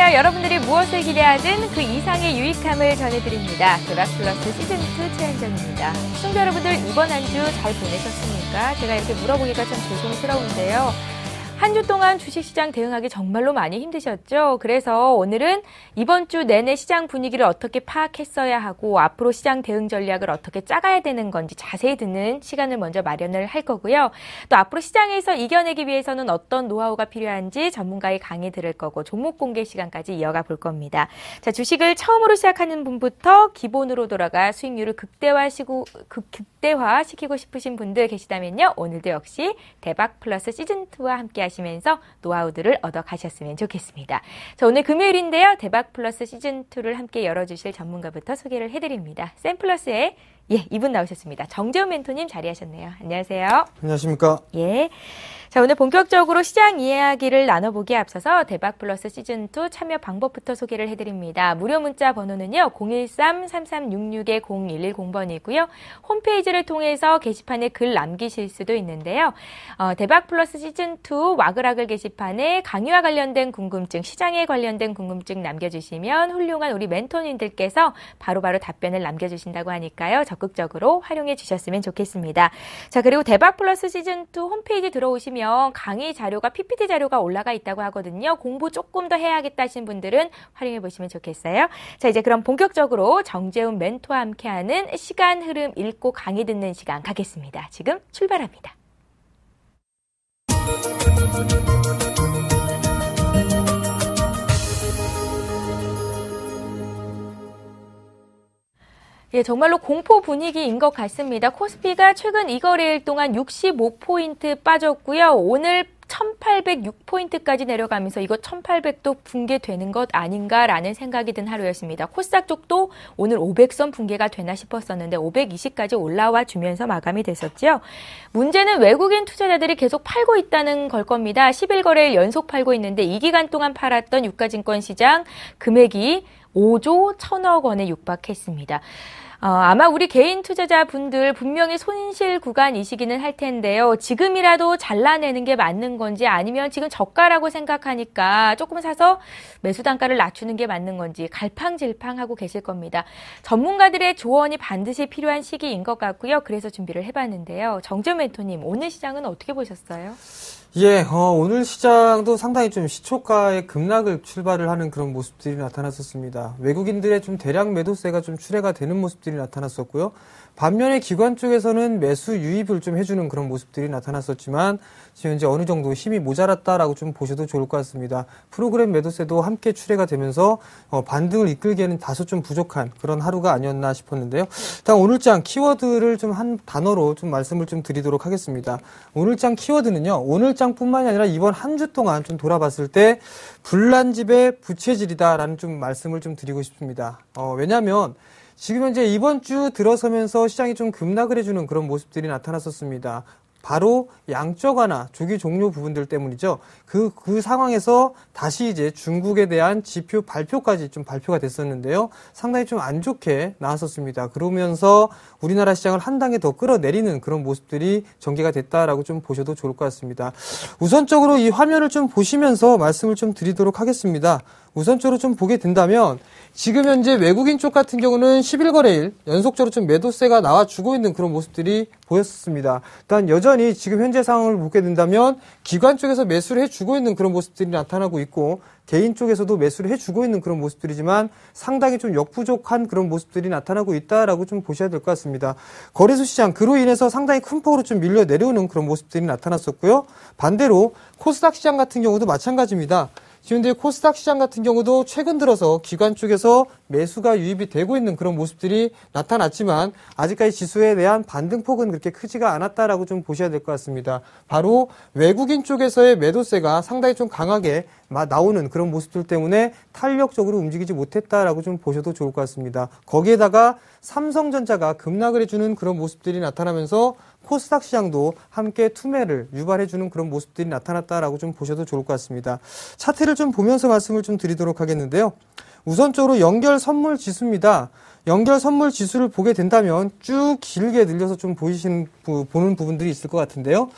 안녕하세요. 여러분들이 무엇을 기대하든 그 이상의 유익함을 전해드립니다. 대박플러스 시즌2 최현정입니다. 시청자 여러분들 이번 한 주 잘 보내셨습니까? 제가 이렇게 물어보기가 참 죄송스러운데요. 한 주 동안 주식시장 대응하기 정말로 많이 힘드셨죠? 그래서 오늘은 이번 주 내내 시장 분위기를 어떻게 파악했어야 하고 앞으로 시장 대응 전략을 어떻게 짜가야 되는 건지 자세히 듣는 시간을 먼저 마련을 할 거고요. 또 앞으로 시장에서 이겨내기 위해서는 어떤 노하우가 필요한지 전문가의 강의 들을 거고 종목 공개 시간까지 이어가 볼 겁니다. 자, 주식을 처음으로 시작하는 분부터 기본으로 돌아가 수익률을 극대화시키고 싶으신 분들 계시다면요. 오늘도 역시 대박플러스 시즌2와 함께 하시면서 노하우들을 얻어 가셨으면 좋겠습니다. 자, 오늘 금요일인데요. 대박플러스 시즌2를 함께 열어주실 전문가부터 소개를 해드립니다. 샘플러스의 이분 나오셨습니다. 정재훈 멘토님 자리하셨네요. 안녕하세요. 안녕하십니까. 예. 자, 오늘 본격적으로 시장 이야기를 나눠보기에 앞서서 대박플러스 시즌2 참여 방법부터 소개를 해드립니다. 무료 문자 번호는요. 013-3366-0110번이고요. 홈페이지를 통해서 게시판에 글 남기실 수도 있는데요. 대박플러스 시즌2 와글와글 게시판에 강의와 관련된 궁금증, 시장에 관련된 궁금증 남겨주시면 훌륭한 우리 멘토님들께서 바로바로 답변을 남겨주신다고 하니까요. 적극적으로 활용해 주셨으면 좋겠습니다. 자, 그리고 대박플러스 시즌2 홈페이지 들어오시면 강의 자료가 PPT 자료가 올라가 있다고 하거든요. 공부 조금 더 해야겠다 하신 분들은 활용해 보시면 좋겠어요. 자, 이제 그럼 본격적으로 정재훈 멘토와 함께하는 시간 흐름 읽고 강의 듣는 시간 가겠습니다. 지금 출발합니다. 예, 정말로 공포 분위기인 것 같습니다. 코스피가 최근 2거래일 동안 65포인트 빠졌고요. 오늘 1806포인트까지 내려가면서 이거 1800도 붕괴되는 것 아닌가라는 생각이 든 하루였습니다. 코스닥 쪽도 오늘 500선 붕괴가 되나 싶었었는데 520까지 올라와 주면서 마감이 됐었죠. 문제는 외국인 투자자들이 계속 팔고 있다는 걸 겁니다. 11거래일 연속 팔고 있는데 이 기간 동안 팔았던 유가증권 시장 금액이 5조 1000억 원에 육박했습니다. 아마 우리 개인 투자자분들 분명히 손실 구간이시기는 할 텐데요. 지금이라도 잘라내는 게 맞는 건지 아니면 지금 저가라고 생각하니까 조금 사서 매수 단가를 낮추는 게 맞는 건지 갈팡질팡하고 계실 겁니다. 전문가들의 조언이 반드시 필요한 시기인 것 같고요. 그래서 준비를 해봤는데요. 정재훈 멘토님, 오늘 시장은 어떻게 보셨어요? 예, 오늘 시장도 상당히 좀 시초가의 급락을 출발을 하는 그런 모습들이 나타났었습니다. 외국인들의 좀 대량 매도세가 좀 출회가 되는 모습들이 나타났었고요. 반면에 기관 쪽에서는 매수 유입을 좀 해주는 그런 모습들이 나타났었지만 지금 이제 어느 정도 힘이 모자랐다라고 좀 보셔도 좋을 것 같습니다. 프로그램 매도세도 함께 출회가 되면서 반등을 이끌기에는 다소 좀 부족한 그런 하루가 아니었나 싶었는데요. 일단 오늘장 키워드를 좀 한 단어로 좀 말씀을 좀 드리도록 하겠습니다. 오늘장 키워드는요. 오늘장뿐만이 아니라 이번 한 주 동안 좀 돌아봤을 때 불난집의 부채질이다라는 좀 말씀을 좀 드리고 싶습니다. 왜냐하면 지금 현재 이번 주 들어서면서 시장이 좀 급락을 해주는 그런 모습들이 나타났었습니다. 바로 양적 완화, 조기 종료 부분들 때문이죠. 그 상황에서 다시 이제 중국에 대한 지표 발표까지 좀 발표가 됐었는데요. 상당히 좀 안 좋게 나왔었습니다. 그러면서 우리나라 시장을 한 단계 더 끌어내리는 그런 모습들이 전개가 됐다라고 좀 보셔도 좋을 것 같습니다. 우선적으로 이 화면을 좀 보시면서 말씀을 좀 드리도록 하겠습니다. 우선적으로 좀 보게 된다면 지금 현재 외국인 쪽 같은 경우는 11거래일 연속적으로 좀 매도세가 나와주고 있는 그런 모습들이 보였습니다. 일단 여전히 지금 현재 상황을 보게 된다면 기관 쪽에서 매수를 해주고 있는 그런 모습들이 나타나고 있고 개인 쪽에서도 매수를 해주고 있는 그런 모습들이지만 상당히 좀 역부족한 그런 모습들이 나타나고 있다라고 좀 보셔야 될 것 같습니다. 거래소 시장 그로 인해서 상당히 큰 폭으로 좀 밀려 내려오는 그런 모습들이 나타났었고요. 반대로 코스닥 시장 같은 경우도 마찬가지입니다. 지금 현재 코스닥 시장 같은 경우도 최근 들어서 기관 쪽에서 매수가 유입이 되고 있는 그런 모습들이 나타났지만 아직까지 지수에 대한 반등폭은 그렇게 크지가 않았다라고 좀 보셔야 될 것 같습니다. 바로 외국인 쪽에서의 매도세가 상당히 좀 강하게 나오는 그런 모습들 때문에 탄력적으로 움직이지 못했다라고 좀 보셔도 좋을 것 같습니다. 거기에다가 삼성전자가 급락을 해주는 그런 모습들이 나타나면서 코스닥 시장도 함께 투매를 유발해주는 그런 모습들이 나타났다라고 좀 보셔도 좋을 것 같습니다. 차트를 좀 보면서 말씀을 좀 드리도록 하겠는데요. 우선적으로 연결 선물 지수입니다. 연결 선물 지수를 보게 된다면 쭉 길게 늘려서 좀 보는 부분들이 있을 것 같은데요.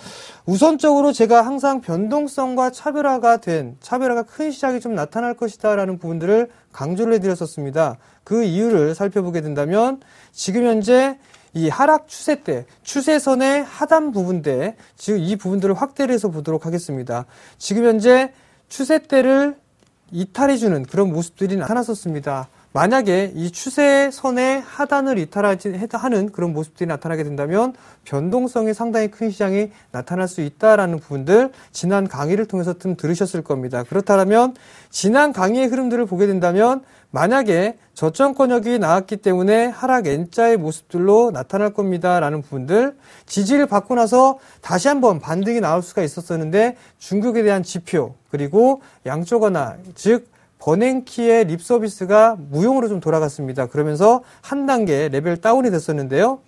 우선적으로 제가 항상 변동성과 차별화가 큰 시장이 좀 나타날 것이다라는 부분들을 강조를 해드렸었습니다. 그 이유를 살펴보게 된다면 지금 현재 이 하락 추세대, 추세선의 하단 부분대, 즉 이 부분들을 확대를 해서 보도록 하겠습니다. 지금 현재 추세대를 이탈해주는 그런 모습들이 나타났었습니다. 만약에 이 추세선의 하단을 이탈하는 그런 모습들이 나타나게 된다면 변동성이 상당히 큰 시장이 나타날 수 있다라는 부분들 지난 강의를 통해서 좀 들으셨을 겁니다. 그렇다면 지난 강의의 흐름들을 보게 된다면 만약에 저점권역이 나왔기 때문에 하락 N자의 모습들로 나타날 겁니다라는 부분들 지지를 받고 나서 다시 한번 반등이 나올 수가 있었었는데 중국에 대한 지표 그리고 양쪽 완화 즉 버냉키의 립 서비스가 무용으로 좀 돌아갔습니다. 그러면서 한 단계 레벨 다운이 됐었는데요.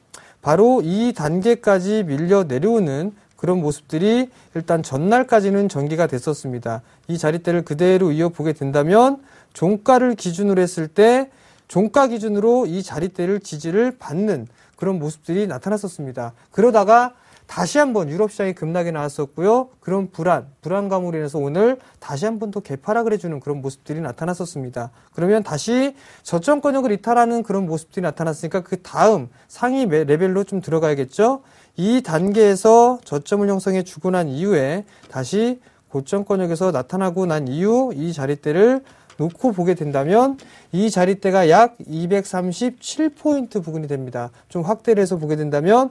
바로 이 단계까지 밀려 내려오는 그런 모습들이 일단 전날까지는 전개가 됐었습니다. 이 자리대를 그대로 이어보게 된다면 종가를 기준으로 했을 때 종가 기준으로 이 자리대를 지지를 받는 그런 모습들이 나타났었습니다. 그러다가 다시 한번 유럽 시장이 급락이 나왔었고요. 그런 불안감으로 인해서 오늘 다시 한번 또 개파락을 해주는 그런 모습들이 나타났었습니다. 그러면 다시 저점권역을 이탈하는 그런 모습들이 나타났으니까 그 다음 상위 레벨로 좀 들어가야겠죠. 이 단계에서 저점을 형성해 주고 난 이후에 다시 고점권역에서 나타나고 난 이후 이 자리대를 놓고 보게 된다면 이 자리대가 약 237포인트 부근이 됩니다. 좀 확대를 해서 보게 된다면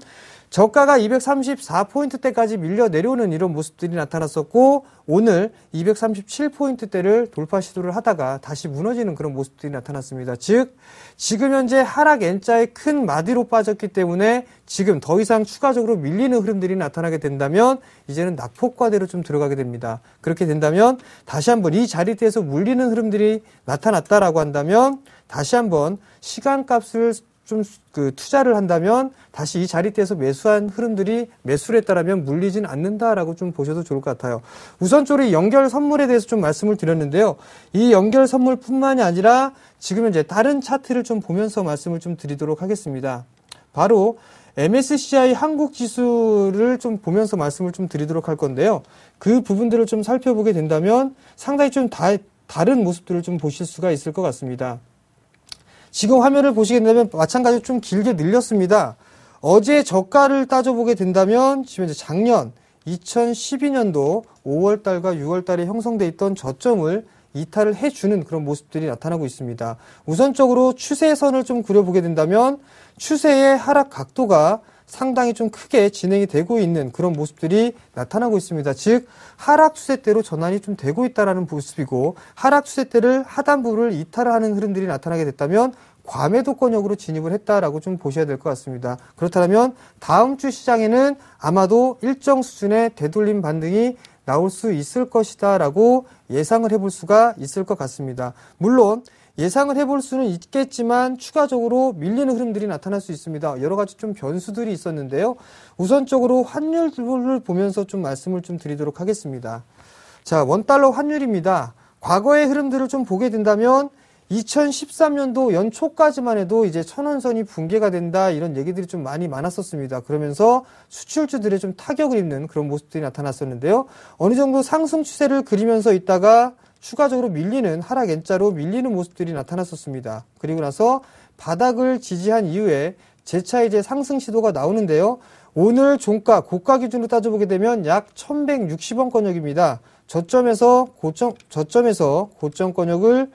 저가가 234포인트대까지 밀려 내려오는 이런 모습들이 나타났었고 오늘 237포인트대를 돌파 시도를 하다가 다시 무너지는 그런 모습들이 나타났습니다. 즉 지금 현재 하락 N자의 큰 마디로 빠졌기 때문에 지금 더 이상 추가적으로 밀리는 흐름들이 나타나게 된다면 이제는 낙폭과대로 좀 들어가게 됩니다. 그렇게 된다면 다시 한번 이 자리대에서 물리는 흐름들이 나타났다라고 한다면 다시 한번 시간값을 좀 투자를 한다면 다시 이 자리대에서 매수한 흐름들이 매수를 했다라면 물리진 않는다라고 좀 보셔도 좋을 것 같아요. 우선적으로 이 연결 선물에 대해서 좀 말씀을 드렸는데요. 이 연결 선물뿐만이 아니라 지금 현재 다른 차트를 좀 보면서 말씀을 좀 드리도록 하겠습니다. 바로 MSCI 한국 지수를 좀 보면서 말씀을 좀 드리도록 할 건데요. 그 부분들을 좀 살펴보게 된다면 상당히 좀 다른 모습들을 좀 보실 수가 있을 것 같습니다. 지금 화면을 보시게 된다면 마찬가지로 좀 길게 늘렸습니다. 어제 저가를 따져보게 된다면 지금 이제 작년 2012년도 5월달과 6월달에 형성돼 있던 저점을 이탈을 해주는 그런 모습들이 나타나고 있습니다. 우선적으로 추세선을 좀 그려보게 된다면 추세의 하락 각도가 상당히 좀 크게 진행이 되고 있는 그런 모습들이 나타나고 있습니다. 즉 하락 추세대로 전환이 좀 되고 있다는 모습이고 하락 추세대를 하단부를 이탈하는 흐름들이 나타나게 됐다면 과매도권역으로 진입을 했다라고 좀 보셔야 될 것 같습니다. 그렇다면 다음 주 시장에는 아마도 일정 수준의 되돌림 반등이 나올 수 있을 것이다라고 예상을 해볼 수가 있을 것 같습니다. 물론 예상을 해볼 수는 있겠지만 추가적으로 밀리는 흐름들이 나타날 수 있습니다. 여러 가지 좀 변수들이 있었는데요. 우선적으로 환율을 보면서 좀 말씀을 좀 드리도록 하겠습니다. 자, 원달러 환율입니다. 과거의 흐름들을 좀 보게 된다면 2013년도 연초까지만 해도 이제 천원선이 붕괴가 된다 이런 얘기들이 좀 많이 많았었습니다. 그러면서 수출주들의 좀 타격을 입는 그런 모습들이 나타났었는데요. 어느 정도 상승 추세를 그리면서 있다가 추가적으로 밀리는 하락 N자로 밀리는 모습들이 나타났었습니다. 그리고 나서 바닥을 지지한 이후에 재차 이제 상승 시도가 나오는데요. 오늘 종가 고가 기준으로 따져보게 되면 약 1160원권역입니다. 저점에서 고점권역을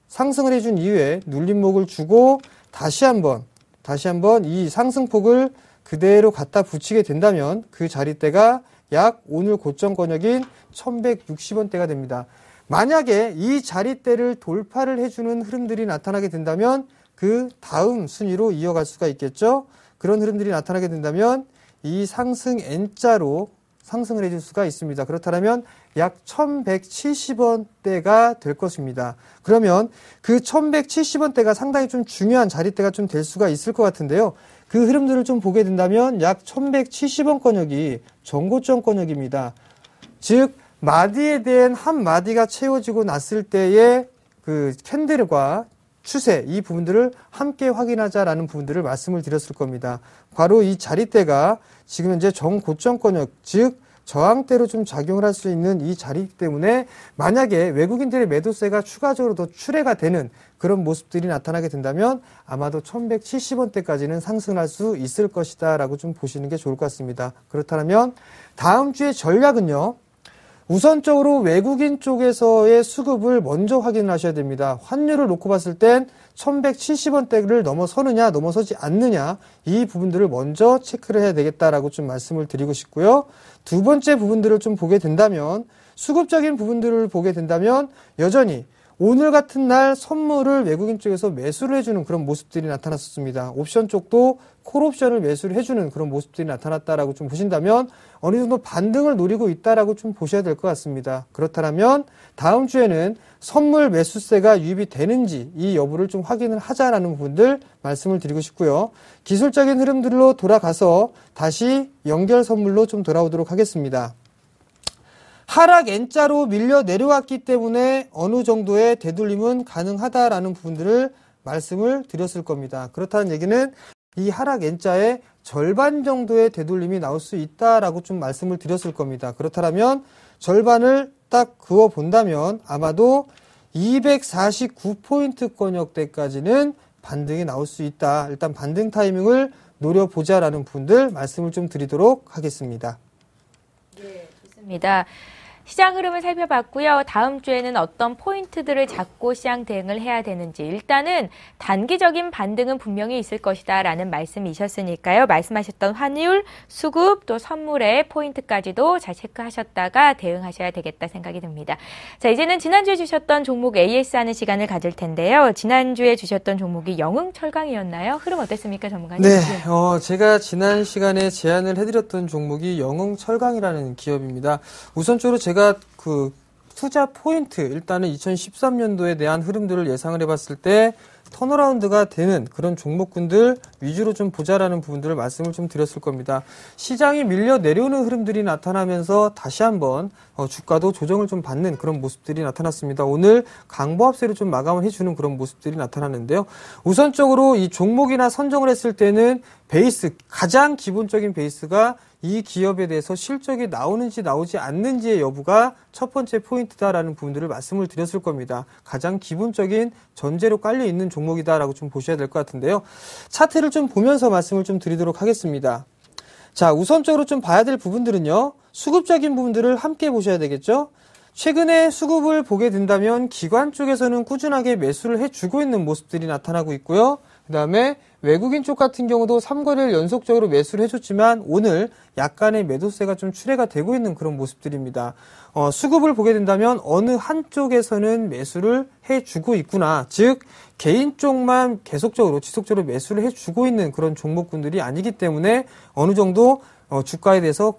상승을 해준 이후에 눌림목을 주고 다시 한번 이 상승폭을 그대로 갖다 붙이게 된다면 그 자리대가 약 오늘 고점권역인 1160원대가 됩니다. 만약에 이 자리대를 돌파를 해주는 흐름들이 나타나게 된다면 그 다음 순위로 이어갈 수가 있겠죠. 그런 흐름들이 나타나게 된다면 이 상승 N자로 상승을 해줄 수가 있습니다. 그렇다면 약 1170원대가 될 것입니다. 그러면 그 1170원대가 상당히 좀 중요한 자리대가 좀 될 수가 있을 것 같은데요. 그 흐름들을 좀 보게 된다면 약 1170원권역이 전고점권역입니다. 즉 마디에 대한 한 마디가 채워지고 났을 때의 그 캔들과 추세 이 부분들을 함께 확인하자라는 부분들을 말씀을 드렸을 겁니다. 바로 이 자리대가 지금 현재 정고점권역 즉 저항대로 좀 작용을 할 수 있는 이 자리 때문에 만약에 외국인들의 매도세가 추가적으로 더 출회가 되는 그런 모습들이 나타나게 된다면 아마도 1170원대까지는 상승할 수 있을 것이다 라고 좀 보시는 게 좋을 것 같습니다. 그렇다면 다음 주의 전략은요. 우선적으로 외국인 쪽에서의 수급을 먼저 확인을 하셔야 됩니다. 환율을 놓고 봤을 땐 1170원대를 넘어서느냐 넘어서지 않느냐 이 부분들을 먼저 체크를 해야 되겠다라고 좀 말씀을 드리고 싶고요. 두 번째 부분들을 좀 보게 된다면 수급적인 부분들을 보게 된다면 여전히 오늘 같은 날 선물을 외국인 쪽에서 매수를 해주는 그런 모습들이 나타났었습니다. 옵션 쪽도 콜옵션을 매수를 해주는 그런 모습들이 나타났다라고 좀 보신다면 어느 정도 반등을 노리고 있다라고 좀 보셔야 될 것 같습니다. 그렇다면 다음 주에는 선물 매수세가 유입이 되는지 이 여부를 좀 확인을 하자라는 부분들 말씀을 드리고 싶고요. 기술적인 흐름들로 돌아가서 다시 연결 선물로 좀 돌아오도록 하겠습니다. 하락 N자로 밀려 내려왔기 때문에 어느 정도의 되돌림은 가능하다라는 부분들을 말씀을 드렸을 겁니다. 그렇다는 얘기는 이 하락 N자의 절반 정도의 되돌림이 나올 수 있다라고 좀 말씀을 드렸을 겁니다. 그렇다면 절반을 딱 그어 본다면 아마도 249포인트권역대까지는 반등이 나올 수 있다. 일단 반등 타이밍을 노려보자라는 부분들 말씀을 좀 드리도록 하겠습니다. 네, 좋습니다. 시장 흐름을 살펴봤고요. 다음 주에는 어떤 포인트들을 잡고 시장 대응을 해야 되는지 일단은 단기적인 반등은 분명히 있을 것이다 라는 말씀이셨으니까요. 말씀하셨던 환율, 수급, 또 선물의 포인트까지도 잘 체크하셨다가 대응하셔야 되겠다 생각이 듭니다. 자, 이제는 지난주에 주셨던 종목 AS 하는 시간을 가질 텐데요. 지난주에 주셨던 종목이 영흥철강이었나요? 흐름 어땠습니까, 전문가님? 네, 제가 지난 시간에 제안을 해드렸던 종목이 영흥철강이라는 기업입니다. 우선적으로 제가 그 투자 포인트 일단은 2013년도에 대한 흐름들을 예상을 해봤을 때 턴어라운드가 되는 그런 종목군들 위주로 좀 보자라는 부분들을 말씀을 좀 드렸을 겁니다. 시장이 밀려 내려오는 흐름들이 나타나면서 다시 한번 주가도 조정을 좀 받는 그런 모습들이 나타났습니다. 오늘 강보합세로 좀 마감을 해주는 그런 모습들이 나타났는데요. 우선적으로 이 종목이나 선정을 했을 때는 베이스, 가장 기본적인 베이스가 이 기업에 대해서 실적이 나오는지 나오지 않는지의 여부가 첫 번째 포인트다라는 부분들을 말씀을 드렸을 겁니다. 가장 기본적인 전제로 깔려 있는 종목이다라고 좀 보셔야 될 것 같은데요. 차트를 좀 보면서 말씀을 좀 드리도록 하겠습니다. 자, 우선적으로 좀 봐야 될 부분들은요. 수급적인 부분들을 함께 보셔야 되겠죠. 최근에 수급을 보게 된다면 기관 쪽에서는 꾸준하게 매수를 해주고 있는 모습들이 나타나고 있고요. 그 다음에 외국인 쪽 같은 경우도 3거래를 연속적으로 매수를 해줬지만 오늘 약간의 매도세가 좀 출회가 되고 있는 그런 모습들입니다. 수급을 보게 된다면 어느 한쪽에서는 매수를 해주고 있구나. 즉 개인 쪽만 계속적으로 지속적으로 매수를 해주고 있는 그런 종목군들이 아니기 때문에 어느 정도 주가에 대해서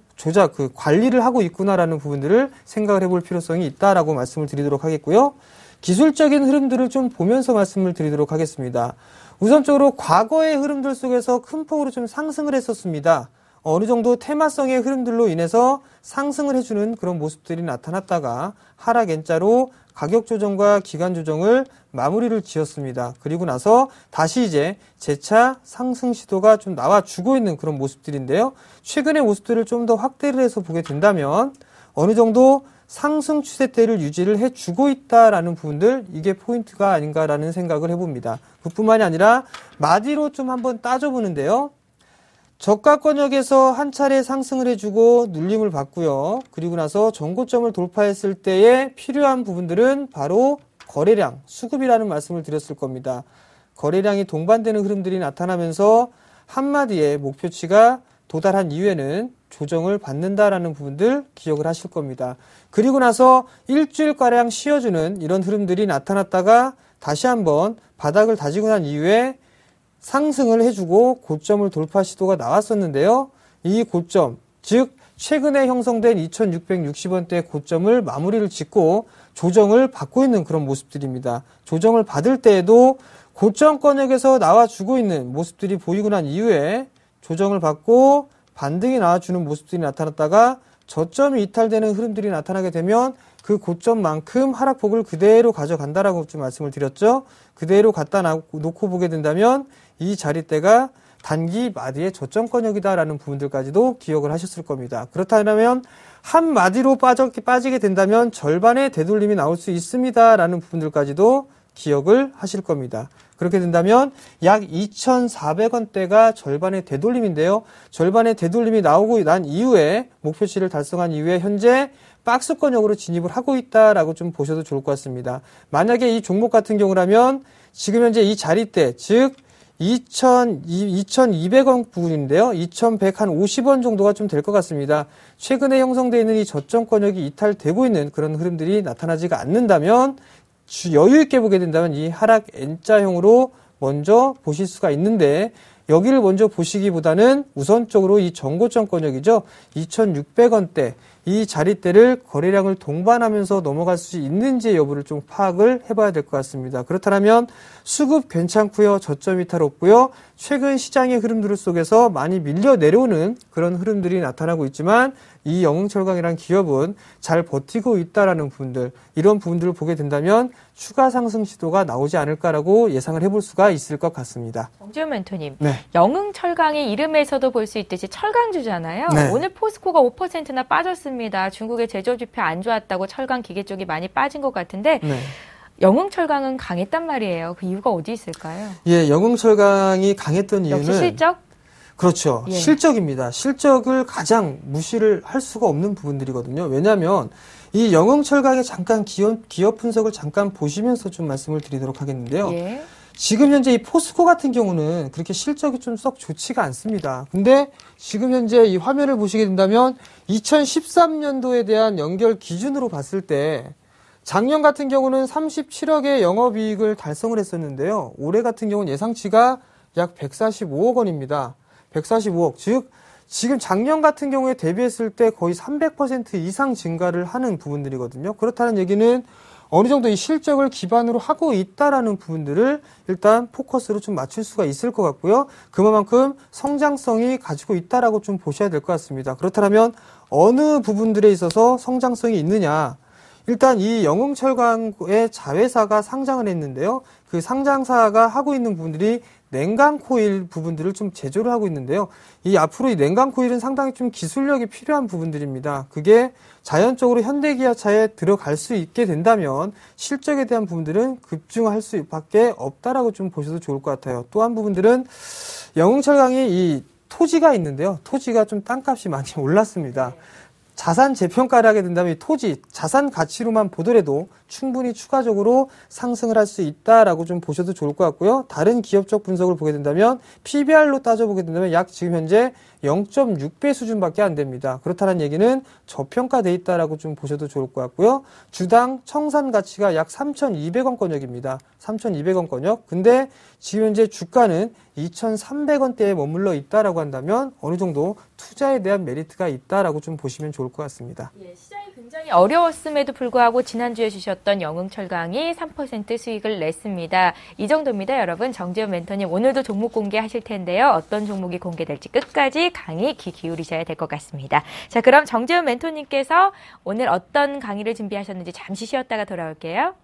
관리를 하고 있구나라는 부분들을 생각을 해볼 필요성이 있다라고 말씀을 드리도록 하겠고요. 기술적인 흐름들을 좀 보면서 말씀을 드리도록 하겠습니다. 우선적으로 과거의 흐름들 속에서 큰 폭으로 좀 상승을 했었습니다. 어느 정도 테마성의 흐름들로 인해서 상승을 해주는 그런 모습들이 나타났다가 하락 N자로 가격 조정과 기간 조정을 마무리를 지었습니다. 그리고 나서 다시 이제 재차 상승 시도가 좀 나와주고 있는 그런 모습들인데요. 최근의 모습들을 좀 더 확대를 해서 보게 된다면 어느 정도 상승 추세대를 유지를 해주고 있다라는 부분들, 이게 포인트가 아닌가라는 생각을 해봅니다. 그뿐만이 아니라 마디로 좀 한번 따져보는데요. 저가권역에서 한 차례 상승을 해주고 눌림을 받고요. 그리고 나서 전고점을 돌파했을 때에 필요한 부분들은 바로 거래량, 수급이라는 말씀을 드렸을 겁니다. 거래량이 동반되는 흐름들이 나타나면서 한마디의 목표치가 도달한 이후에는 조정을 받는다라는 부분들 기억을 하실 겁니다. 그리고 나서 일주일가량 쉬어주는 이런 흐름들이 나타났다가 다시 한번 바닥을 다지고 난 이후에 상승을 해주고 고점을 돌파 시도가 나왔었는데요. 이 고점, 즉 최근에 형성된 2660원대 고점을 마무리를 짓고 조정을 받고 있는 그런 모습들입니다. 조정을 받을 때에도 고점권역에서 나와주고 있는 모습들이 보이고 난 이후에 조정을 받고 반등이 나와주는 모습들이 나타났다가 저점이 이탈되는 흐름들이 나타나게 되면 그 고점만큼 하락폭을 그대로 가져간다라고 좀 말씀을 드렸죠. 그대로 갖다 놓고 보게 된다면 이 자리대가 단기 마디의 저점권역이다라는 부분들까지도 기억을 하셨을 겁니다. 그렇다면 한 마디로 빠지게 된다면 절반의 되돌림이 나올 수 있습니다라는 부분들까지도 기억을 하실 겁니다. 그렇게 된다면 약 2,400원대가 절반의 되돌림인데요. 절반의 되돌림이 나오고 난 이후에 목표치를 달성한 이후에 현재 박스권역으로 진입을 하고 있다라고 좀 보셔도 좋을 것 같습니다. 만약에 이 종목 같은 경우라면 지금 현재 이 자리대, 즉 2,200원 부분인데요. 2,150원 정도가 좀 될 것 같습니다. 최근에 형성되어 있는 이 저점권역이 이탈되고 있는 그런 흐름들이 나타나지가 않는다면 여유 있게 보게 된다면 이 하락 N자형으로 먼저 보실 수가 있는데 여기를 먼저 보시기보다는 우선적으로 이 전고점권역이죠. 2,600원대 이 자리대를 거래량을 동반하면서 넘어갈 수 있는지 여부를 좀 파악을 해봐야 될 것 같습니다. 그렇다면 수급 괜찮고요. 저점 이탈 없고요. 최근 시장의 흐름들 속에서 많이 밀려 내려오는 그런 흐름들이 나타나고 있지만 이 영흥철강이라는 기업은 잘 버티고 있다라는 부분들, 이런 부분들을 보게 된다면 추가 상승 시도가 나오지 않을까라고 예상을 해볼 수가 있을 것 같습니다. 정지훈 멘토님, 네. 영흥철강이 이름에서도 볼 수 있듯이 철강주잖아요. 네. 오늘 포스코가 5%나 빠졌습니다. 중국의 제조업 지표 안 좋았다고 철강 기계 쪽이 많이 빠진 것 같은데 네. 영흥철강은 강했단 말이에요. 그 이유가 어디 있을까요? 예, 영흥철강이 강했던 이유는 역시 실적? 그렇죠. 예. 실적입니다. 실적을 가장 무시를 할 수가 없는 부분들이거든요. 왜냐하면 이 영흥철강의 잠깐 기업 분석을 잠깐 보시면서 좀 말씀을 드리도록 하겠는데요. 예. 지금 현재 이 포스코 같은 경우는 그렇게 실적이 좀 썩 좋지가 않습니다. 근데 지금 현재 이 화면을 보시게 된다면 2013년도에 대한 연결 기준으로 봤을 때 작년 같은 경우는 37억의 영업이익을 달성을 했었는데요. 올해 같은 경우는 예상치가 약 145억 원입니다. 145억. 즉 지금 작년 같은 경우에 대비했을 때 거의 300% 이상 증가를 하는 부분들이거든요. 그렇다는 얘기는 어느 정도 이 실적을 기반으로 하고 있다라는 부분들을 일단 포커스로 좀 맞출 수가 있을 것 같고요. 그만큼 성장성이 가지고 있다라고 좀 보셔야 될 것 같습니다. 그렇다면 어느 부분들에 있어서 성장성이 있느냐? 일단 이 영흥철강의 자회사가 상장을 했는데요. 그 상장사가 하고 있는 부분들이 냉각 코일 부분들을 좀 제조를 하고 있는데요. 이 앞으로 이 냉각 코일은 상당히 좀 기술력이 필요한 부분들입니다. 그게 자연적으로 현대기아차에 들어갈 수 있게 된다면 실적에 대한 부분들은 급증할 수밖에 없다라고 좀 보셔도 좋을 것 같아요. 또 한 부분들은 영흥철강이 이 토지가 있는데요. 토지가 좀 땅값이 많이 올랐습니다. 자산 재평가를 하게 된다면 이 토지, 자산 가치로만 보더라도 충분히 추가적으로 상승을 할 수 있다라고 좀 보셔도 좋을 것 같고요. 다른 기업적 분석을 보게 된다면 PBR로 따져보게 된다면 약 지금 현재 0.6배 수준밖에 안 됩니다. 그렇다는 얘기는 저평가돼 있다라고 좀 보셔도 좋을 것 같고요. 주당 청산 가치가 약 3,200원권역입니다. 3,200원권역. 근데 지금 현재 주가는 2,300원대에 머물러 있다라고 한다면 어느 정도 투자에 대한 메리트가 있다라고 좀 보시면 좋을 것 같습니다. 예, 시장이 굉장히 어려웠음에도 불구하고 지난주에 주셨던 영흥철강이 3% 수익을 냈습니다. 이 정도입니다, 여러분. 정지훈 멘토님 오늘도 종목 공개하실 텐데요. 어떤 종목이 공개될지 끝까지 강의 귀 기울이셔야 될 것 같습니다. 자, 그럼 정지훈 멘토님께서 오늘 어떤 강의를 준비하셨는지 잠시 쉬었다가 돌아올게요.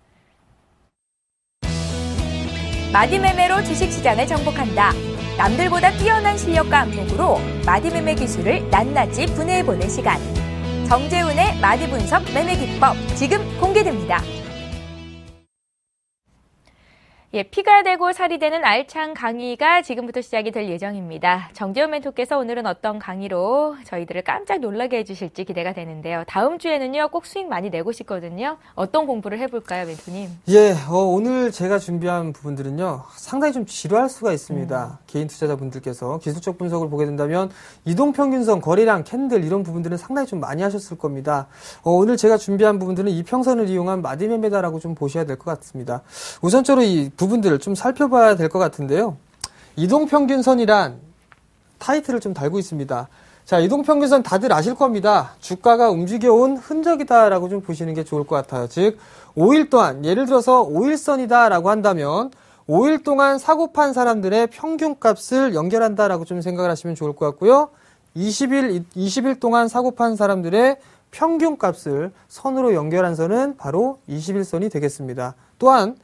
마디매매로 주식시장을 정복한다. 남들보다 뛰어난 실력과 안목으로 마디매매 기술을 낱낱이 분해해보는 시간. 정재훈의 마디분석 매매 기법 지금 공개됩니다. 예, 피가 되고 살이 되는 알찬 강의가 지금부터 시작이 될 예정입니다. 정재훈 멘토께서 오늘은 어떤 강의로 저희들을 깜짝 놀라게 해주실지 기대가 되는데요. 다음 주에는요, 꼭 수익 많이 내고 싶거든요. 어떤 공부를 해볼까요, 멘토님? 예, 오늘 제가 준비한 부분들은요, 상당히 좀 지루할 수가 있습니다. 개인 투자자분들께서 기술적 분석을 보게 된다면 이동평균선, 거래량, 캔들 이런 부분들은 상당히 좀 많이 하셨을 겁니다. 오늘 제가 준비한 부분들은 이평선을 이용한 마디매매다라고 좀 보셔야 될 것 같습니다. 우선적으로 이 부분들을 좀 살펴봐야 될 것 같은데요. 이동평균선이란 타이틀을 좀 달고 있습니다. 자, 이동평균선 다들 아실 겁니다. 주가가 움직여온 흔적이다라고 좀 보시는 게 좋을 것 같아요. 즉, 5일 동안, 예를 들어서 5일선이다라고 한다면 5일 동안 사고 판 사람들의 평균값을 연결한다라고 좀 생각을 하시면 좋을 것 같고요. 20일 동안 사고 판 사람들의 평균값을 선으로 연결한 선은 바로 21선이 되겠습니다. 또한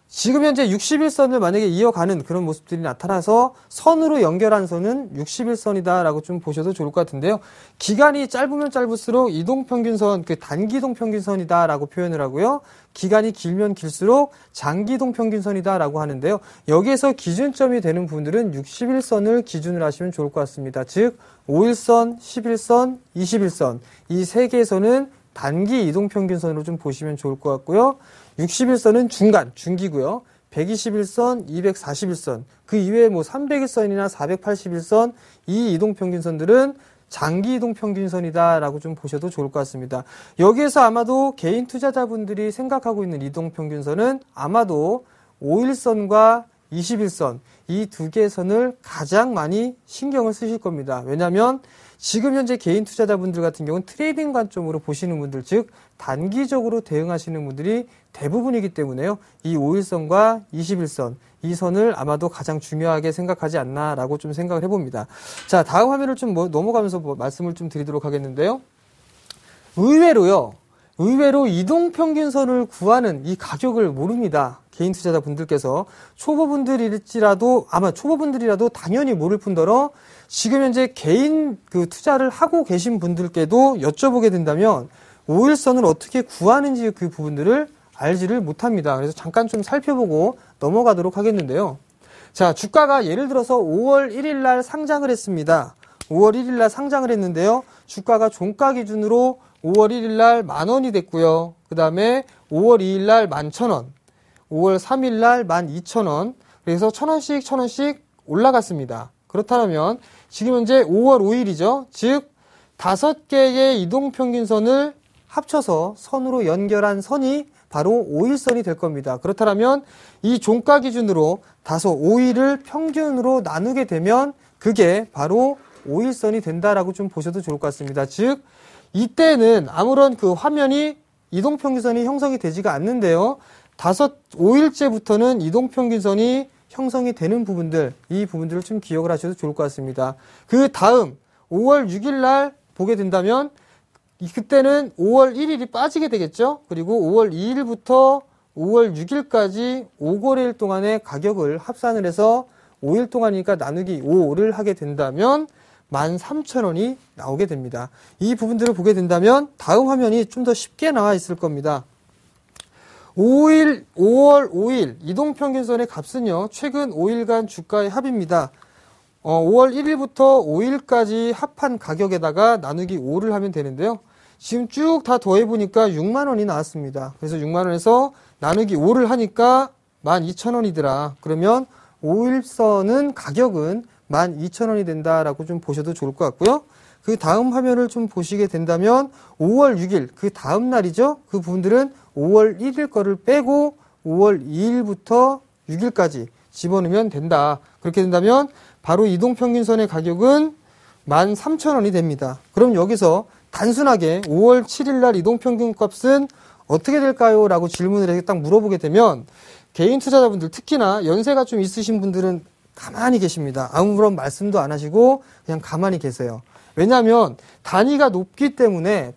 지금 현재 61선을 만약에 이어가는 그런 모습들이 나타나서 선으로 연결한 선은 61선이다라고 좀 보셔도 좋을 것 같은데요. 기간이 짧으면 짧을수록 이동평균선, 단기이동평균선이다라고 표현을 하고요. 기간이 길면 길수록 장기이동평균선이다라고 하는데요. 여기에서 기준점이 되는 분들은 61선을 기준으로 하시면 좋을 것 같습니다. 즉 5일선, 11선, 21선 이 세 개의 선은 단기 이동평균선으로 좀 보시면 좋을 것 같고요. 61선은 중간, 중기고요. 121선, 241선, 그 이외에 300일선이나 481선 이 이동평균선들은 장기 이동평균선이다라고 좀 보셔도 좋을 것 같습니다. 여기에서 아마도 개인 투자자분들이 생각하고 있는 이동평균선은 아마도 5일선과 21선 이 두 개의 선을 가장 많이 신경을 쓰실 겁니다. 왜냐하면 지금 현재 개인 투자자분들 같은 경우는 트레이딩 관점으로 보시는 분들, 즉 단기적으로 대응하시는 분들이 대부분이기 때문에요. 이 5일선과 21선, 이 선을 아마도 가장 중요하게 생각하지 않나라고 좀 생각을 해봅니다. 자, 다음 화면을 좀 넘어가면서 말씀을 좀 드리도록 하겠는데요. 의외로 이동평균선을 구하는 이 가격을 모릅니다. 개인 투자자분들께서 초보분들이라도 당연히 모를 뿐더러 지금 현재 개인 투자를 하고 계신 분들께도 여쭤보게 된다면 5일선을 어떻게 구하는지 그 부분들을 알지를 못합니다. 그래서 잠깐 좀 살펴보고 넘어가도록 하겠는데요. 자, 주가가 예를 들어서 5월 1일 날 상장을 했습니다. 5월 1일 날 상장을 했는데요. 주가가 종가 기준으로 5월 1일 날 10,000원이 됐고요. 그 다음에 5월 2일 날 11,000원, 5월 3일 날 12,000원, 그래서 1,000원씩 올라갔습니다. 그렇다면 지금 현재 5월 5일이죠. 즉 5개의 이동평균선을 합쳐서 선으로 연결한 선이 바로 5일선이 될 겁니다. 그렇다면 이 종가 기준으로 5일을 평균으로 나누게 되면 그게 바로 5일선이 된다라고 좀 보셔도 좋을 것 같습니다. 즉 이때는 아무런 화면이 이동평균선이 형성이 되지가 않는데요. 5일째부터는 이동평균선이 형성이 되는 부분들, 이 부분들을 좀 기억을 하셔도 좋을 것 같습니다. 그 다음 5월 6일 날 보게 된다면 그때는 5월 1일이 빠지게 되겠죠. 그리고 5월 2일부터 5월 6일까지 5거래일 동안의 가격을 합산을 해서 5일 동안이니까 나누기 5를 하게 된다면 13,000원이 나오게 됩니다. 이 부분들을 보게 된다면 다음 화면이 좀 더 쉽게 나와 있을 겁니다. 5월 5일 이동평균선의 값은요, 최근 5일간 주가의 합입니다. 5월 1일부터 5일까지 합한 가격에다가 나누기 5를 하면 되는데요. 지금 쭉 다 더해보니까 6만원이 나왔습니다. 그래서 6만원에서 나누기 5를 하니까 12,000원이더라. 그러면 5일선은 가격은 12,000원이 된다라고 좀 보셔도 좋을 것 같고요. 그 다음 화면을 좀 보시게 된다면 5월 6일, 그 다음 날이죠. 그 부분들은 5월 1일 거를 빼고 5월 2일부터 6일까지 집어넣으면 된다. 그렇게 된다면 바로 이동평균선의 가격은 13,000원이 됩니다. 그럼 여기서 단순하게 5월 7일 날 이동평균 값은 어떻게 될까요? 라고 질문을 해서 딱 물어보게 되면 개인 투자자분들, 특히나 연세가 좀 있으신 분들은 가만히 계십니다. 아무런 말씀도 안 하시고 그냥 가만히 계세요. 왜냐하면 단위가 높기 때문에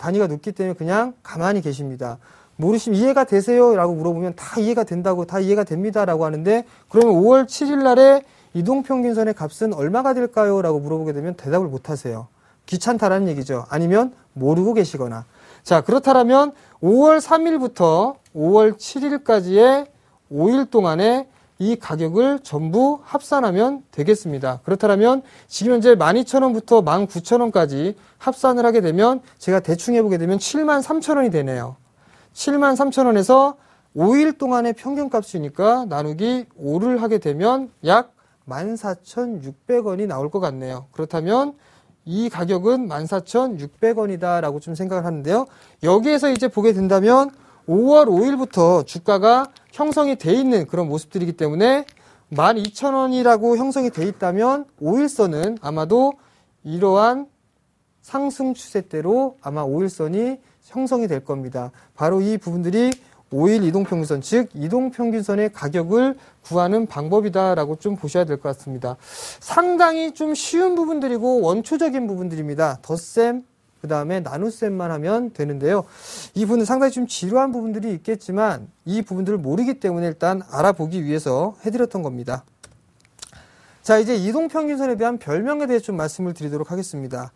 그냥 가만히 계십니다. 모르시면 이해가 되세요? 라고 물어보면 다 이해가 된다고, 다 이해가 됩니다. 라고 하는데 그러면 5월 7일 날에 이동평균선의 값은 얼마가 될까요? 라고 물어보게 되면 대답을 못 하세요. 귀찮다라는 얘기죠. 아니면 모르고 계시거나. 자, 그렇다면 5월 3일부터 5월 7일까지의 5일 동안에 이 가격을 전부 합산하면 되겠습니다. 그렇다면 지금 현재 12,000원부터 19,000원까지 합산을 하게 되면 제가 대충 해보게 되면 73,000원이 되네요. 73,000원에서 5일 동안의 평균값이니까 나누기 5를 하게 되면 약 14,600원이 나올 것 같네요. 그렇다면 이 가격은 14,600원이다 라고 좀 생각을 하는데요. 여기에서 이제 보게 된다면 5월 5일부터 주가가 형성이 돼 있는 그런 모습들이기 때문에 12,000원이라고 형성이 돼 있다면 5일선은 아마도 이러한 상승 추세대로 아마 5일선이 형성이 될 겁니다. 바로 이 부분들이 5일 이동평균선, 즉 이동평균선의 가격을 구하는 방법이다라고 좀 보셔야 될 것 같습니다. 상당히 좀 쉬운 부분들이고 원초적인 부분들입니다. 덧셈, 그 다음에 나눗셈만 하면 되는데요. 이 부분은 상당히 좀 지루한 부분들이 있겠지만 이 부분들을 모르기 때문에 일단 알아보기 위해서 해드렸던 겁니다. 자, 이제 이동평균선에 대한 별명에 대해 좀 말씀을 드리도록 하겠습니다.